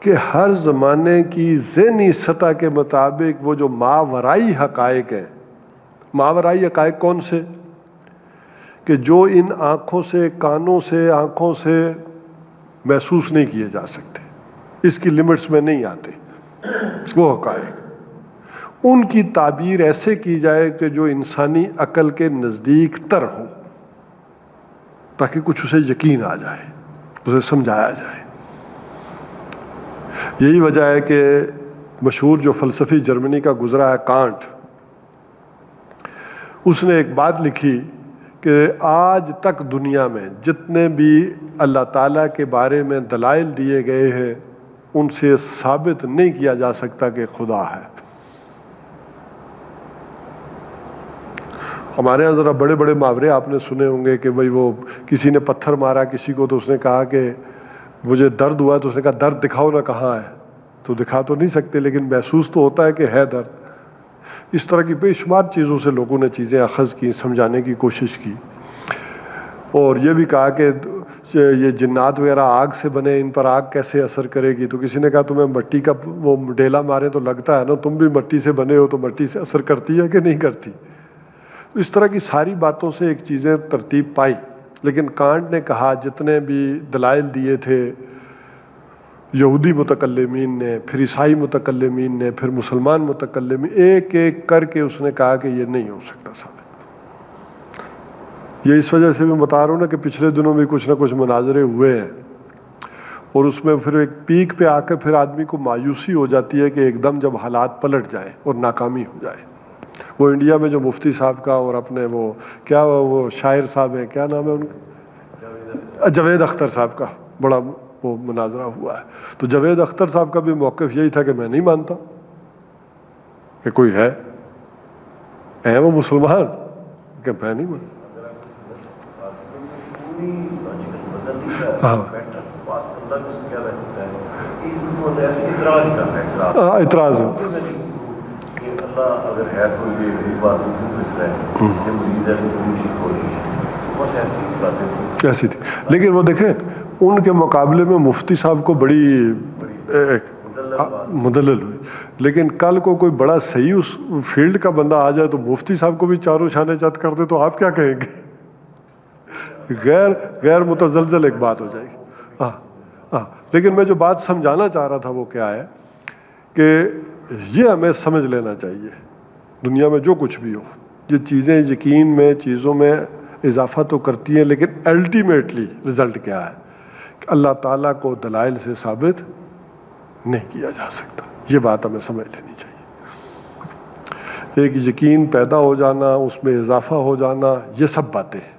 کہ ہر زمانے کی ذہنی سطح کے مطابق وہ جو ماورائی حقائق ہیں، ماورائی حقائق کون سے کہ جو ان آنکھوں سے، کانوں سے، آنکھوں سے محسوس نہیں کیے جا سکتے، اس کی لمٹس میں نہیں آتے، وہ حقائق ان کی تعبیر ایسے کی جائے کہ جو انسانی عقل کے نزدیک تر ہو، تاکہ کچھ اسے یقین آ جائے، اسے سمجھایا جائے. یہی وجہ ہے کہ مشہور جو فلسفی جرمنی کا گزرا ہے کانٹ، اس نے ایک بات لکھی کہ آج تک دنیا میں جتنے بھی اللہ تعالیٰ کے بارے میں دلائل دیے گئے ہیں ان سے ثابت نہیں کیا جا سکتا کہ خدا ہے. ہمارے یہاں ذرا بڑے بڑے محاورے آپ نے سنے ہوں گے کہ بھئی وہ کسی نے پتھر مارا کسی کو تو اس نے کہا کہ مجھے درد ہوا، تو اس نے کہا درد دکھاؤ نا کہاں ہے. تو دکھا تو نہیں سکتے لیکن محسوس تو ہوتا ہے کہ ہے درد. اس طرح کی بے شمار چیزوں سے لوگوں نے چیزیں اخذ کی، سمجھانے کی کوشش کی. اور یہ بھی کہا کہ یہ جنات وغیرہ آگ سے بنے، ان پر آگ کیسے اثر کرے گی. تو کسی نے کہا تمہیں مٹی کا وہ ڈیلا مارے تو لگتا ہے نا، تم بھی مٹی سے بنے ہو تو مٹی سے اثر کرتی ہے کہ نہیں کرتی. اس طرح کی ساری باتوں سے ایک چیزیں ترتیب پائی. لیکن کانٹ نے کہا جتنے بھی دلائل دیے تھے یہودی متکلمین نے، پھر عیسائی متکلمین نے، پھر مسلمان متکلمین، ایک ایک کر کے اس نے کہا کہ یہ نہیں ہو سکتا ثابت. یہ اس وجہ سے میں بتا رہا ہوں نا کہ پچھلے دنوں میں کچھ نہ کچھ مناظرے ہوئے ہیں، اور اس میں پھر ایک پیک پہ آ کے پھر آدمی کو مایوسی ہو جاتی ہے کہ ایک دم جب حالات پلٹ جائیں اور ناکامی ہو جائے. وہ انڈیا میں جو مفتی صاحب کا اور اپنے وہ کیا وہ شاعر صاحب ہیں، کیا نام ہے ان کا، جاوید اختر صاحب کا بڑا وہ مناظرہ ہوا ہے. تو جاوید اختر صاحب کا بھی موقف یہی تھا کہ میں نہیں مانتا کہ کوئی ہے وہ مسلمان، کہ میں نہیں مانتا. اعتراض اگر ہے تو یہ ایک بات پوچھ رہے ہیں کہ مریض ہے تو ان ٹھیک ہو رہی ہے، بس ایسی باتیں ایسی تھی. لیکن وہ دیکھیں ان کے مقابلے میں مفتی صاحب کو بڑی مدلل ہوئی. لیکن کل کو کوئی بڑا صحیح اس فیلڈ کا بندہ آ جائے تو مفتی صاحب کو بھی چاروں شانے چت کر دے تو آپ کیا کہیں گے؟ غیر متزلزل ایک بات ہو جائے گی. ہاں ہاں. لیکن میں جو بات سمجھانا چاہ رہا تھا وہ کیا ہے کہ یہ ہمیں سمجھ لینا چاہیے دنیا میں جو کچھ بھی ہو یہ چیزیں یقین میں چیزوں میں اضافہ تو کرتی ہیں لیکن الٹیمیٹلی رزلٹ کیا ہے کہ اللہ تعالیٰ کو دلائل سے ثابت نہیں کیا جا سکتا. یہ بات ہمیں سمجھ لینی چاہیے. ایک یقین پیدا ہو جانا اس میں اضافہ ہو جانا یہ سب باتیں ہیں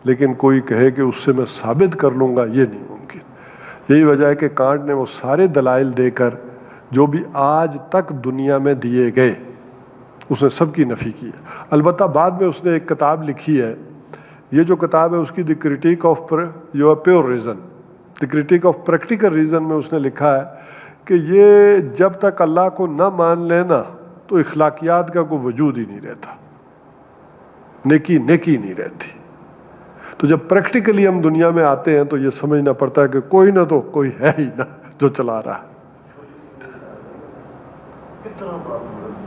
لیکن کوئی کہے کہ اس سے میں ثابت کر لوں گا یہ نہیں ممکن. یہی وجہ ہے کہ کانٹ نے وہ سارے دلائل دے کر جو بھی آج تک دنیا میں دیے گئے اس نے سب کی نفی کی ہے. البتہ بعد میں اس نے ایک کتاب لکھی ہے. یہ جو کتاب ہے اس کی the critique of your pure reason, the critique of practical reason میں اس نے لکھا ہے کہ یہ جب تک اللہ کو نہ مان لینا تو اخلاقیات کا کوئی وجود ہی نہیں رہتا، نیکی نہیں رہتی. تو جب پریکٹیکلی ہم دنیا میں آتے ہیں تو یہ سمجھنا پڑتا ہے کہ کوئی نہ تو کوئی ہے ہی نہ جو چلا رہا ہے. کتنا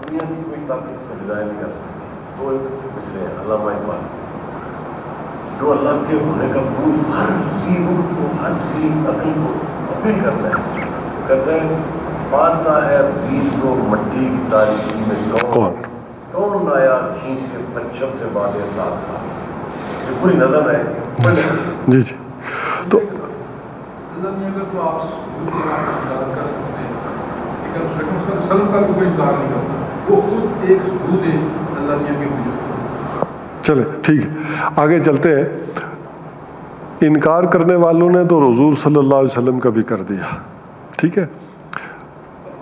دنیا کی کوئی طاقت کو ڈیزائن نہیں کر سکتی. تو ایک پچھلے علامہ اقبال جو اللہ کے ہونے کا پروف ہر چیز کو ہر چیز عقل کو اپیل کرتا ہے، کہتا ہے پالتا ہے بیج کو مٹی کی تاریکی میں کون آیا کھینچ کے پچھم سے بادے ساتھ تھا. یہ پوری نظر ہے. جی جی. تو چلے ٹھیک ہے آگے چلتے ہیں. انکار کرنے والوں نے تو حضور صلی اللہ علیہ وسلم کا بھی کر دیا. ٹھیک ہے.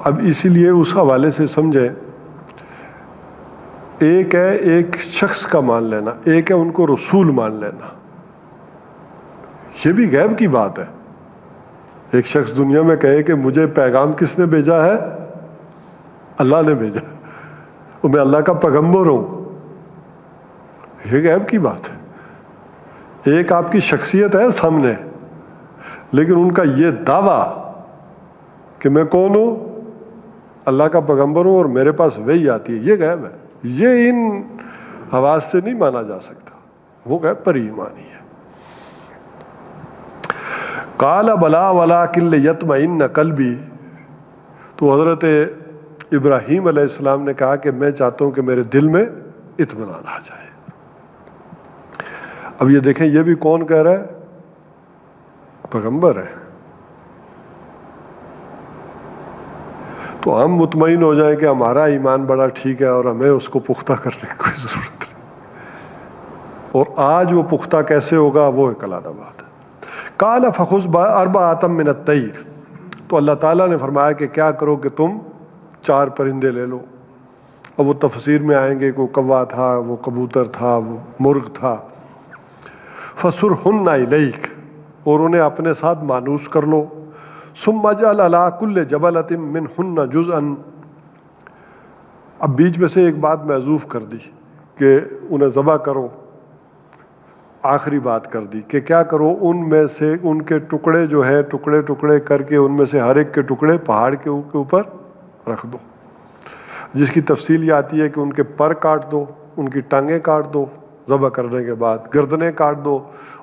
اب اسی لیے اس حوالے سے سمجھیں ایک ہے ایک شخص کا مان لینا، ایک ہے ان کو رسول مان لینا. یہ بھی غیب کی بات ہے. ایک شخص دنیا میں کہے کہ مجھے پیغام کس نے بھیجا ہے؟ اللہ نے بھیجا اور میں اللہ کا پیغمبر ہوں. یہ غیب کی بات ہے. ایک آپ کی شخصیت ہے سامنے لیکن ان کا یہ دعویٰ کہ میں کون ہوں؟ اللہ کا پیغمبر ہوں اور میرے پاس وحی آتی ہے، یہ غیب ہے. یہ ان حواس سے نہیں مانا جا سکتا. وہ غیب پر ایمانی ہے. قال بلا ولکن لیطمئن قلبی. تو حضرت ابراہیم علیہ السلام نے کہا کہ میں چاہتا ہوں کہ میرے دل میں اطمینان آ جائے. اب یہ دیکھیں یہ بھی کون کہہ رہا ہے؟ پیغمبر ہے. تو ہم مطمئن ہو جائیں کہ ہمارا ایمان بڑا ٹھیک ہے اور ہمیں اس کو پختہ کرنے کی کوئی ضرورت نہیں. اور آج وہ پختہ کیسے ہوگا وہ ایک علیحدہ بات ہے. قال فخذ اربعۃ من الطیر. تو اللہ تعالیٰ نے فرمایا کہ کیا کرو کہ تم 4 پرندے لے لو. اب وہ تفسیر میں آئیں گے، کوئی کوا تھا، وہ کبوتر تھا، وہ مرغ تھا. فَسُرْهُنَّ إِلَيْكَ. اور انہیں اپنے ساتھ مانوس کر لو. ثُمَّ اجْعَلْ عَلَىٰ كُلِّ جَبَلَةٍ مِّنْهُنَّ جُزْءًا. اب بیچ میں سے ایک بات محذوف کر دی کہ انہیں ذبح کرو. آخری بات کر دی کہ کیا کرو ان میں سے ان کے ٹکڑے جو ہے ٹکڑے ٹکڑے کر کے ان میں سے ہر ایک کے ٹکڑے پہاڑ کے اوپر رکھ دو. جس کی تفصیل یہ آتی ہے کہ ان کے پر کاٹ دو، ان کی ٹانگیں کاٹ دو، ذبح کرنے کے بعد گردنیں کاٹ دو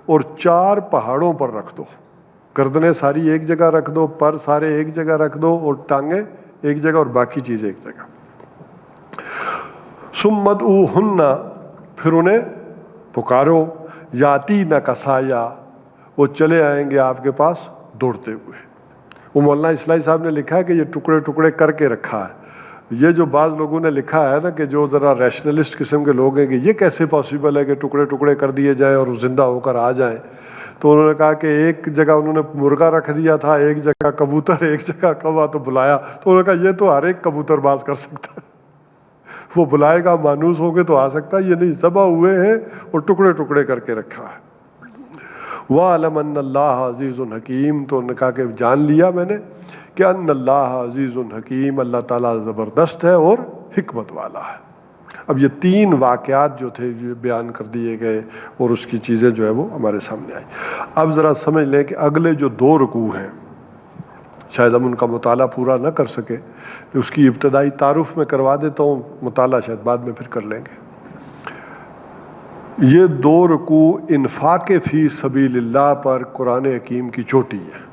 اور 4 پہاڑوں پر رکھ دو. گردنیں ساری ایک جگہ رکھ دو، پر سارے ایک جگہ رکھ دو اور ٹانگیں ایک جگہ اور باقی چیز ایک جگہ. ثم ادعوہن. پھر انہیں پکارو. یاتی نہ کسایا. وہ چلے آئیں گے آپ کے پاس دوڑتے ہوئے. وہ مولانا اسلائی صاحب نے لکھا ہے کہ یہ ٹکڑے ٹکڑے کر کے رکھا ہے. یہ جو بعض لوگوں نے لکھا ہے نا کہ جو ذرا ریشنلسٹ قسم کے لوگ ہیں کہ یہ کیسے پاسبل ہے کہ ٹکڑے ٹکڑے کر دیے جائیں اور زندہ ہو کر آ جائیں. تو انہوں نے کہا کہ ایک جگہ انہوں نے مرغا رکھ دیا تھا، ایک جگہ کبوتر، ایک جگہ کوا، تو بلایا تو انہوں نے کہا یہ تو ہر ایک کبوتر باز کر سکتا ہے. وہ بلائے گا مانوس ہو کے تو آ سکتا ہے، یہ نہیں. ذبح ہوئے ہیں اور ٹکڑے ٹکڑے کر کے رکھا ہے. وَعَلَمَ أَنَّ اللَّهَ عَزِيزٌ حَكِيمٌ. تو انہوں نے کہا کہ جان لیا میں نے کہ ان اللہ عزیز الحکیم، اللہ تعالیٰ زبردست ہے اور حکمت والا ہے. اب یہ 3 واقعات جو تھے یہ بیان کر دیے گئے اور اس کی چیزیں جو ہے وہ ہمارے سامنے آئی. اب ذرا سمجھ لیں کہ اگلے جو 2 رکوع ہیں شاید ہم ان کا مطالعہ پورا نہ کر سکے، اس کی ابتدائی تعارف میں کروا دیتا ہوں، مطالعہ شاید بعد میں پھر کر لیں گے. یہ 2 رکوع انفاق فی سبیل اللہ پر قرآن حکیم کی چوٹی ہے.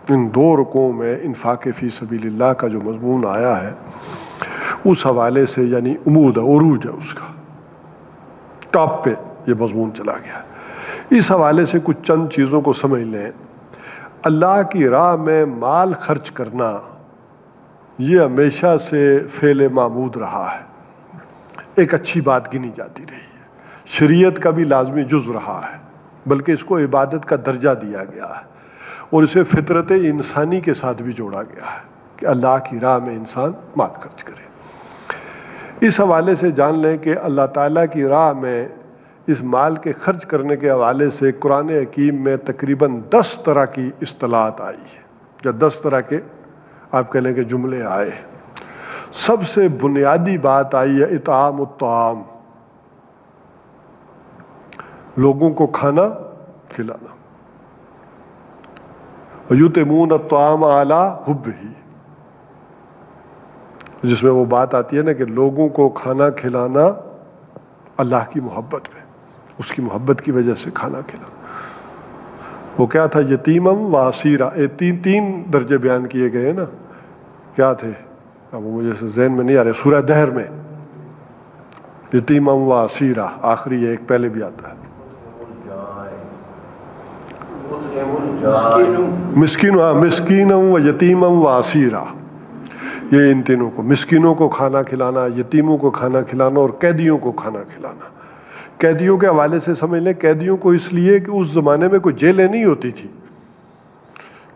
ان 2 رکوعوں میں انفاق فی سبیل اللہ کا جو مضمون آیا ہے اس حوالے سے یعنی عمود ہے، عروج ہے، اس کا ٹاپ پہ یہ مضمون چلا گیا. اس حوالے سے کچھ چند چیزوں کو سمجھ لیں. اللہ کی راہ میں مال خرچ کرنا یہ ہمیشہ سے فعل معمود رہا ہے، ایک اچھی بات گنی جاتی رہی ہے، شریعت کا بھی لازمی جز رہا ہے، بلکہ اس کو عبادت کا درجہ دیا گیا ہے اور اسے فطرت انسانی کے ساتھ بھی جوڑا گیا ہے کہ اللہ کی راہ میں انسان مال خرچ کرے. اس حوالے سے جان لیں کہ اللہ تعالیٰ کی راہ میں اس مال کے خرچ کرنے کے حوالے سے قرآن حکیم میں تقریباً 10 طرح کی اصطلاحات آئی ہے یا 10 طرح کے آپ کہہ لیں کہ جملے آئے. سب سے بنیادی بات آئی ہے اطعام الطعام، لوگوں کو کھانا کھلانا. یطعمون الطعام علی حبہ، جس میں وہ بات آتی ہے نا کہ لوگوں کو کھانا کھلانا اللہ کی محبت میں، اس کی محبت کی وجہ سے کھانا کھلانا. وہ کیا تھا؟ یتیمم و اسیرا. 3 درجے بیان کیے گئے نا، کیا تھے اب وہ مجھے ذہن میں نہیں آ رہے. سورہ دہر میں یتیمم و اسیرا آخری ایک پہلے بھی آتا ہے. مسکینم و یتیمم و اسیرا، یہ ان تینوں کو، مسکینوں کو کھانا کھلانا، یتیموں کو کھانا کھلانا اور قیدیوں کو کھانا کھلانا. قیدیوں کے حوالے سے سمجھ لیں، قیدیوں کو اس لیے کہ اس زمانے میں کوئی جیلیں نہیں ہوتی تھی.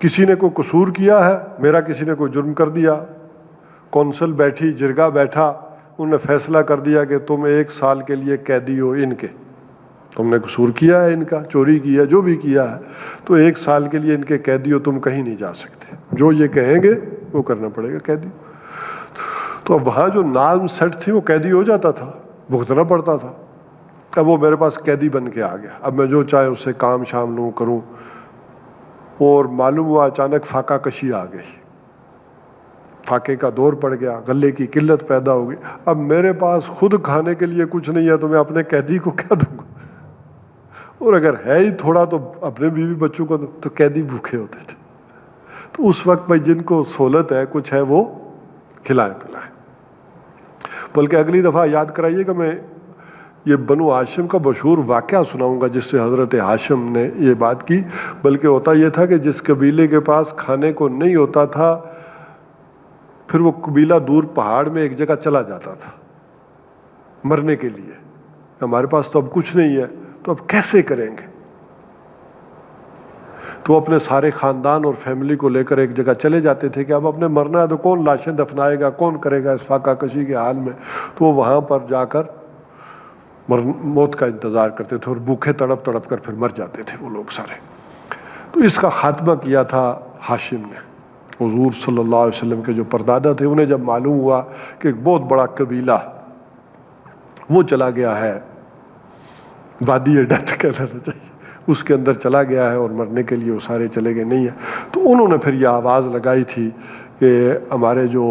کسی نے کوئی قصور کیا ہے، میرا کسی نے کوئی جرم کر دیا، کونسل بیٹھی، جرگہ بیٹھا، انہوں نے فیصلہ کر دیا کہ تم 1 سال کے لیے قیدی ہو ان کے، تم نے قصور کیا ہے ان کا، چوری کیا، جو بھی کیا ہے، تو 1 سال کے لیے ان کے قیدی ہو، تم کہیں نہیں جا سکتے، جو یہ کہیں گے وہ کرنا پڑے گا قیدی. تو اب وہاں جو نام سیٹ تھی وہ قیدی ہو جاتا تھا، بھگتنا پڑتا تھا. اب وہ میرے پاس قیدی بن کے آ گیا، اب میں جو چاہے اس سے کام شام لوں کروں. اور معلوم ہوا اچانک فاقہ کشی آ گئی، فاقے کا دور پڑ گیا، غلے کی قلت پیدا ہو گئی. اب میرے پاس خود کھانے کے لیے کچھ نہیں ہے تو میں اپنے قیدی کو کیا دوں گا؟ اور اگر ہے ہی تھوڑا تو اپنے بیوی بچوں کو تو قیدی بھوکے ہوتے تھے. تو اس وقت بھائی جن کو سہولت ہے، کچھ ہے، وہ کھلائے پلائے. بلکہ اگلی دفعہ یاد کرائیے کہ میں یہ بنو ہاشم کا مشہور واقعہ سناؤں گا جس سے حضرت ہاشم نے یہ بات کی. بلکہ ہوتا یہ تھا کہ جس قبیلے کے پاس کھانے کو نہیں ہوتا تھا، پھر وہ قبیلہ دور پہاڑ میں ایک جگہ چلا جاتا تھا مرنے کے لیے. ہمارے پاس تو اب کچھ نہیں ہے، تو اب کیسے کریں گے؟ تو اپنے سارے خاندان اور فیملی کو لے کر ایک جگہ چلے جاتے تھے کہ اب اپنے مرنا ہے تو کون لاشیں دفنائے گا، کون کرے گا اس فاقہ کشی کے حال میں. تو وہ وہاں پر جا کر موت کا انتظار کرتے تھے اور بھوکے تڑپ تڑپ کر پھر مر جاتے تھے وہ لوگ سارے. تو اس کا خاتمہ کیا تھا ہاشم نے. حضور صلی اللہ علیہ وسلم کے جو پردادا تھے، انہیں جب معلوم ہوا کہ ایک بہت بڑا قبیلہ وہ چلا گیا ہے، وادی ڈیتھ کہنا چاہیے، اس کے اندر چلا گیا ہے اور مرنے کے لیے وہ سارے چلے گئے نہیں ہیں، تو انہوں نے پھر یہ آواز لگائی تھی کہ ہمارے جو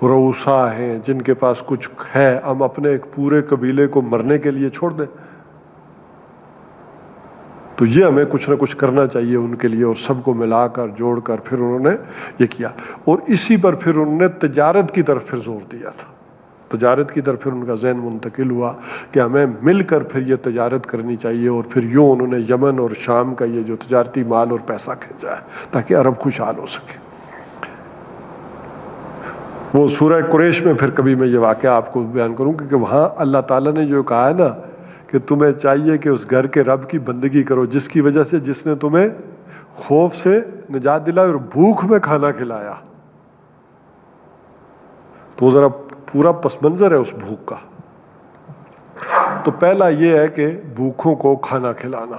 رؤسا ہیں، جن کے پاس کچھ ہے، ہم اپنے ایک پورے قبیلے کو مرنے کے لیے چھوڑ دیں. تو یہ ہمیں کچھ نہ کچھ کرنا چاہیے ان کے لیے، اور سب کو ملا کر جوڑ کر پھر انہوں نے یہ کیا. اور اسی پر پھر انہوں نے تجارت کی طرف پھر زور دیا تھا. تجارت کی طرف پھر ان کا ذہن منتقل ہوا کہ ہمیں مل کر پھر یہ تجارت کرنی چاہیے. اور پھر یوں انہوں نے یمن اور شام کا یہ جو تجارتی مال اور پیسہ کھینچا ہے تاکہ عرب خوشحال ہو سکے. وہ سورہ قریش میں پھر کبھی میں یہ واقعہ آپ کو بیان کروں کہ وہاں اللہ تعالیٰ نے جو کہا ہے نا کہ تمہیں چاہیے کہ اس گھر کے رب کی بندگی کرو جس کی وجہ سے جس نے تمہیں خوف سے نجات دلائی اور بھوک میں کھانا کھلایا. تو ذرا پورا پس منظر ہے اس بھوک کا. تو پہلا یہ ہے کہ بھوکوں کو کھانا کھلانا،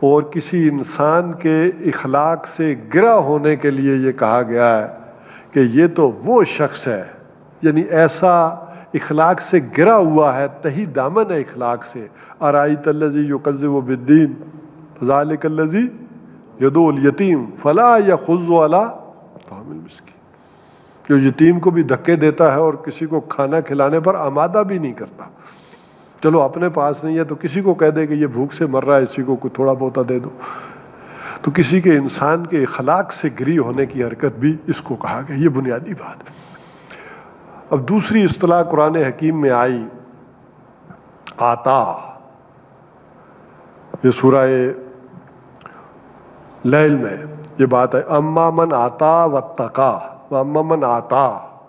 اور کسی انسان کے اخلاق سے گرا ہونے کے لیے یہ کہا گیا ہے کہ یہ تو وہ شخص ہے، یعنی ایسا اخلاق سے گرا ہوا ہے، تہی دامن ہے اخلاق سے. ارائیت الذی یکذب بالدین فذلک الذی یدعو الیتیم فلا یحض علی طعام المسکین. جو یتیم کو بھی دھکے دیتا ہے اور کسی کو کھانا کھلانے پر آمادہ بھی نہیں کرتا. چلو اپنے پاس نہیں ہے تو کسی کو کہہ دے کہ یہ بھوک سے مر رہا ہے، اسی کو کوئی تھوڑا بہت دے دو. تو کسی کے انسان کے اخلاق سے گری ہونے کی حرکت بھی اس کو کہا گیا. یہ بنیادی بات. اب دوسری اصطلاح قرآن حکیم میں آئی آتا. یہ سورہ لیل میں یہ بات ہے، اما من آتا واتقا واما من آتا.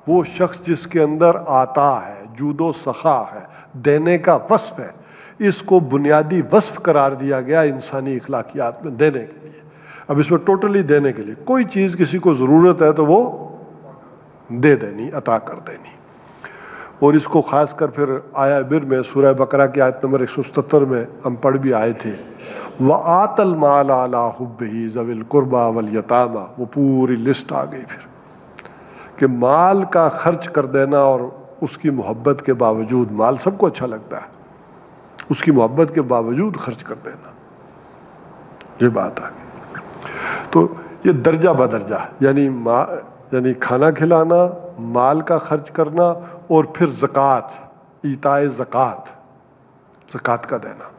وہ شخص جس کے اندر آتا ہے، جود و سخا ہے، دینے کا وصف ہے. اس کو بنیادی وصف قرار دیا گیا انسانی اخلاقیات میں، دینے کے لیے. اب اس میں ٹوٹلی دینے کے لیے کوئی چیز کسی کو ضرورت ہے تو وہ دے دینی، عطا کر دینی. اور اس کو خاص کر پھر آیا بر میں سورہ بقرہ کی آیت نمبر 177 میں ہم پڑھ بھی آئے تھے، وَآتَ الْمَالَ عَلَىٰ حُبِّهِ ذَوِي الْقُرْبَىٰ وَالْيَتَامَىٰ. وہ پوری لسٹ آ گئی پھر کہ مال کا خرچ کر دینا اور اس کی محبت کے باوجود، مال سب کو اچھا لگتا ہے، اس کی محبت کے باوجود خرچ کر دینا، یہ بات آ گئی. تو یہ درجہ بدرجہ یعنی کھانا کھلانا، مال کا خرچ کرنا، اور پھر زکوٰۃ، ایتاء زکوٰۃ، زکوٰۃ کا دینا.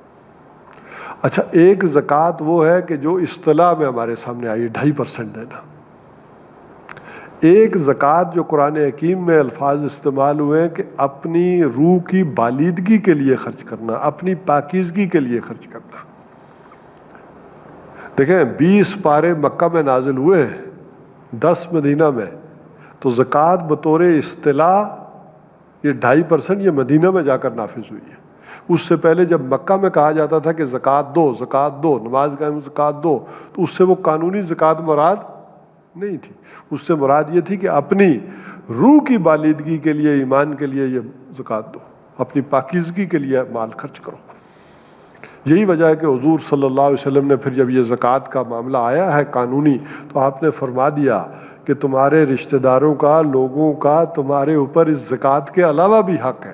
اچھا، ایک زکوٰۃ وہ ہے کہ جو اصطلاح میں ہمارے سامنے آئی 2.5% دینا. ایک زکوٰۃ جو قرآن حکیم میں الفاظ استعمال ہوئے ہیں کہ اپنی روح کی بالیدگی کے لیے خرچ کرنا، اپنی پاکیزگی کے لیے خرچ کرنا. دیکھیں 20 پارے مکہ میں نازل ہوئے ہیں، 10 مدینہ میں. تو زکوٰۃ بطور اصطلاح یہ 2.5% یہ مدینہ میں جا کر نافذ ہوئی ہے. اس سے پہلے جب مکہ میں کہا جاتا تھا کہ زکوٰۃ دو، زکوٰۃ دو، نماز قائم زکوٰۃ دو، تو اس سے وہ قانونی زکوٰۃ مراد نہیں تھی. اس سے مراد یہ تھی کہ اپنی روح کی بالیدگی کے لیے، ایمان کے لیے یہ زکوٰۃ دو، اپنی پاکیزگی کے لیے مال خرچ کرو. یہی وجہ ہے کہ حضور صلی اللہ علیہ وسلم نے پھر جب یہ زکوٰۃ کا معاملہ آیا ہے قانونی، تو آپ نے فرما دیا کہ تمہارے رشتہ داروں کا، لوگوں کا تمہارے اوپر اس زکوٰۃ کے علاوہ بھی حق ہے.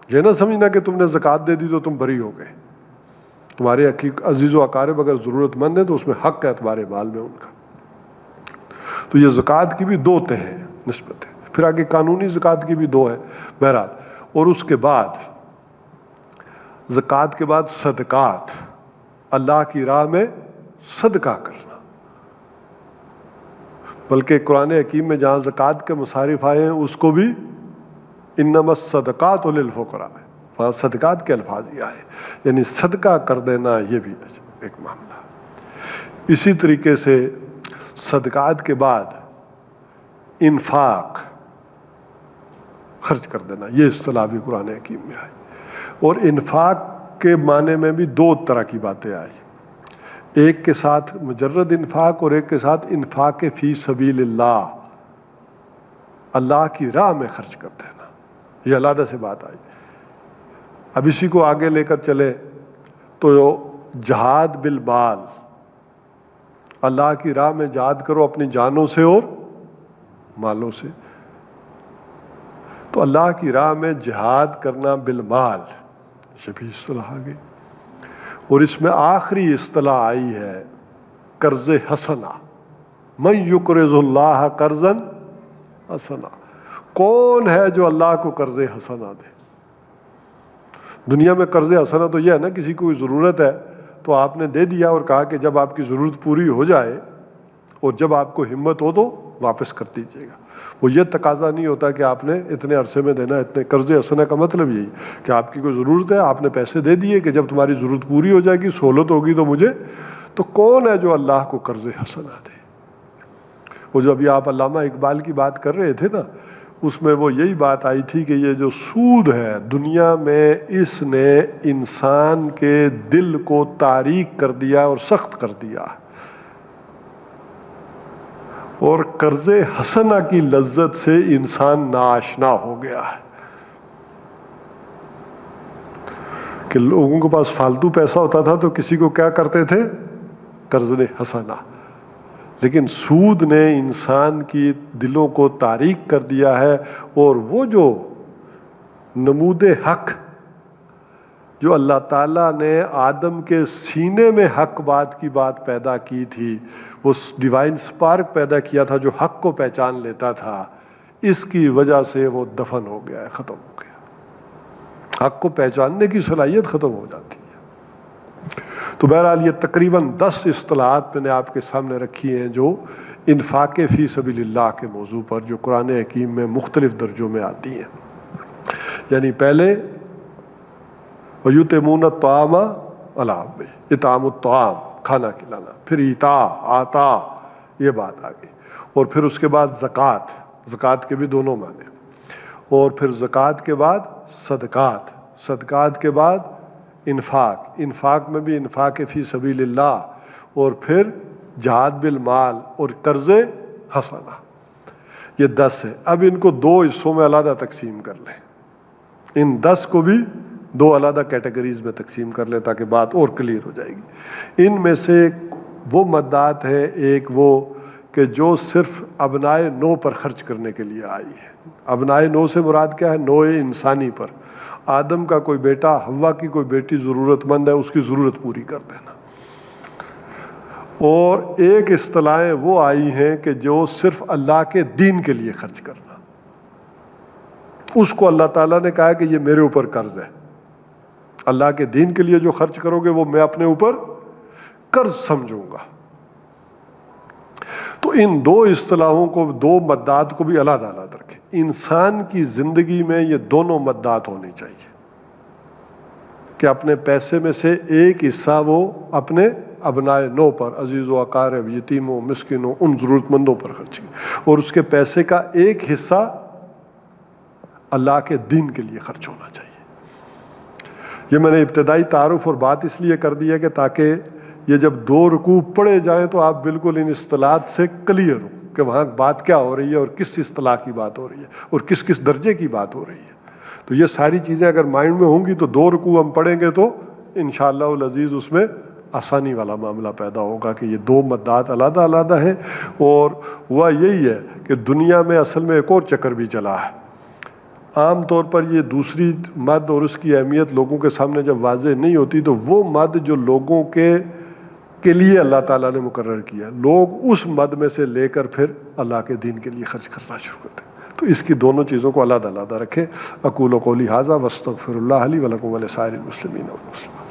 یہ نہ سمجھنا کہ تم نے زکوٰۃ دے دی تو تم بری ہو گئے. تمہارے عزیز و اقارب اگر ضرورت مند ہیں تو اس میں حق ہے تمہارے مال میں ان کا. تو یہ زکوٰۃ کی بھی 2 تہیں نسبت ہے. پھر آگے قانونی زکوٰۃ کی بھی 2 ہے بہرحال. اور اس کے بعد زکوٰۃ کے بعد صدقات، اللہ کی راہ میں صدقہ کرنا. بلکہ قرآن حکیم میں جہاں زکوٰۃ کے مصارف آئے ہیں اس کو بھی انما الصدقات للفقراء، وہاں صدقات کے الفاظ یہ آئے، یعنی صدقہ کر دینا یہ بھی ایک معاملہ. اسی طریقے سے صدقات کے بعد انفاق، خرچ کر دینا، یہ اصطلاح بھی قرآن حکیم میں آئی. اور انفاق کے معنی میں بھی 2 طرح کی باتیں آئی، ایک کے ساتھ مجرد انفاق اور ایک کے ساتھ انفاق فی سبیل اللہ، اللہ کی راہ میں خرچ کر دینا، یہ علیحدہ سے بات آئی. اب اسی کو آگے لے کر چلے تو جہاد بالمال، اللہ کی راہ میں جہاد کرو اپنی جانوں سے اور مالوں سے. تو اللہ کی راہ میں جہاد کرنا بالمال، یہ بھی اصطلاح آ گئی. اور اس میں آخری اصطلاح آئی ہے قرض حسنہ، من یقرض اللہ قرضا حسنہ. کون ہے جو اللہ کو قرض حسنہ دے؟ دنیا میں قرض حسنہ تو یہ ہے نا، کسی کو ضرورت ہے تو آپ نے دے دیا اور کہا کہ جب آپ کی ضرورت پوری ہو جائے اور جب آپ کو ہمت ہو تو واپس کر دیجیے گا. وہ یہ تقاضا نہیں ہوتا کہ آپ نے اتنے عرصے میں دینا. اتنے قرض حسنہ کا مطلب یہی کہ آپ کی کوئی ضرورت ہے، آپ نے پیسے دے دیے کہ جب تمہاری ضرورت پوری ہو جائے گی، سہولت ہوگی تو مجھے. تو کون ہے جو اللہ کو قرض حسنہ دے؟ وہ جو ابھی آپ علامہ اقبال کی بات کر رہے تھے نا، اس میں وہ یہی بات آئی تھی کہ یہ جو سود ہے دنیا میں، اس نے انسان کے دل کو تاریک کر دیا اور سخت کر دیا، اور قرض حسنہ کی لذت سے انسان ناآشنا ہو گیا ہے. کہ لوگوں کے پاس فالتو پیسہ ہوتا تھا تو کسی کو کیا کرتے تھے؟ قرض حسنہ. لیکن سود نے انسان کی دلوں کو تاریک کر دیا ہے، اور وہ جو نمود حق جو اللہ تعالیٰ نے آدم کے سینے میں حق بات کی بات پیدا کی تھی، وہ ڈیوائن سپارک پیدا کیا تھا جو حق کو پہچان لیتا تھا، اس کی وجہ سے وہ دفن ہو گیا ہے، ختم ہو گیا۔ حق کو پہچاننے کی صلاحیت ختم ہو جاتی ہے۔ تو بہرحال یہ تقریباً 10 اصطلاحات میں نے آپ کے سامنے رکھی ہیں جو انفاق فی سبیل اللہ کے موضوع پر، جو قرآن حکیم میں مختلف درجوں میں آتی ہیں۔ یعنی پہلے وَيُطْعِمُونَ الطَّعَامَ عَلَىٰ حُبِّهِ، اطعام الطعام، کھانا کھلانا، پھر عطا یہ بات آ گئی، اور پھر اس کے بعد زکوٰۃ کے بھی دونوں معنی، اور پھر زکوٰۃ کے بعد صدقات کے بعد انفاق میں بھی انفاق فی سبیل اللہ، اور پھر جہاد بالمال اور قرض حسنہ۔ یہ 10 ہے۔ اب ان کو 2 حصوں میں علیحدہ تقسیم کر لیں، ان 10 کو بھی 2 علیحدہ کیٹیگریز میں تقسیم کر لیں تاکہ بات اور کلیئر ہو جائے گی۔ ان میں سے وہ مدات ہے، ایک وہ کہ جو صرف ابنائے نو پر خرچ کرنے کے لیے آئی ہے۔ ابنائے نو سے مراد کیا ہے؟ نوع انسانی پر، آدم کا کوئی بیٹا، حوا کی کوئی بیٹی ضرورت مند ہے، اس کی ضرورت پوری کر دینا۔ اور ایک اصطلاحیں وہ آئی ہیں کہ جو صرف اللہ کے دین کے لیے خرچ کرنا، اس کو اللہ تعالیٰ نے کہا کہ یہ میرے اوپر قرض ہے، اللہ کے دین کے لیے جو خرچ کرو گے وہ میں اپنے اوپر قرض سمجھوں گا۔ تو ان 2 اصطلاحوں کو، 2 مدات کو بھی علیحدہ رکھیں۔ انسان کی زندگی میں یہ دونوں مدات ہونی چاہیے کہ اپنے پیسے میں سے ایک حصہ وہ اپنے ابنائے نو پر، عزیز و اقارب، یتیموں، مسکینوں، ان ضرورت مندوں پر خرچ کرے، اور اس کے پیسے کا ایک حصہ اللہ کے دین کے لیے خرچ ہونا چاہیے۔ یہ میں نے ابتدائی تعارف اور بات اس لیے کر دی ہے کہ تاکہ یہ جب 2 رکوع پڑھے جائیں تو آپ بالکل ان اصطلاحات سے کلیئر ہوں کہ وہاں بات کیا ہو رہی ہے اور کس اصطلاح کی بات ہو رہی ہے اور کس کس درجے کی بات ہو رہی ہے۔ تو یہ ساری چیزیں اگر مائنڈ میں ہوں گی تو 2 رکوع ہم پڑھیں گے تو انشاءاللہ العزیز اس میں آسانی والا معاملہ پیدا ہوگا کہ یہ 2 مدات علیحدہ ہیں۔ اور ہوا یہی ہے کہ دنیا میں اصل میں ایک اور چکر بھی چلا ہے۔ عام طور پر یہ دوسری مد اور اس کی اہمیت لوگوں کے سامنے جب واضح نہیں ہوتی تو وہ مد جو لوگوں کے لیے اللہ تعالیٰ نے مقرر کیا، لوگ اس مد میں سے لے کر پھر اللہ کے دین کے لیے خرچ کرنا شروع کرتے ہیں۔ تو اس کی دونوں چیزوں کو علیحدہ رکھیں۔ اقول قولی ھذا واستغفر اللہ لی ولکم ولسائر المسلمین والمسلمات۔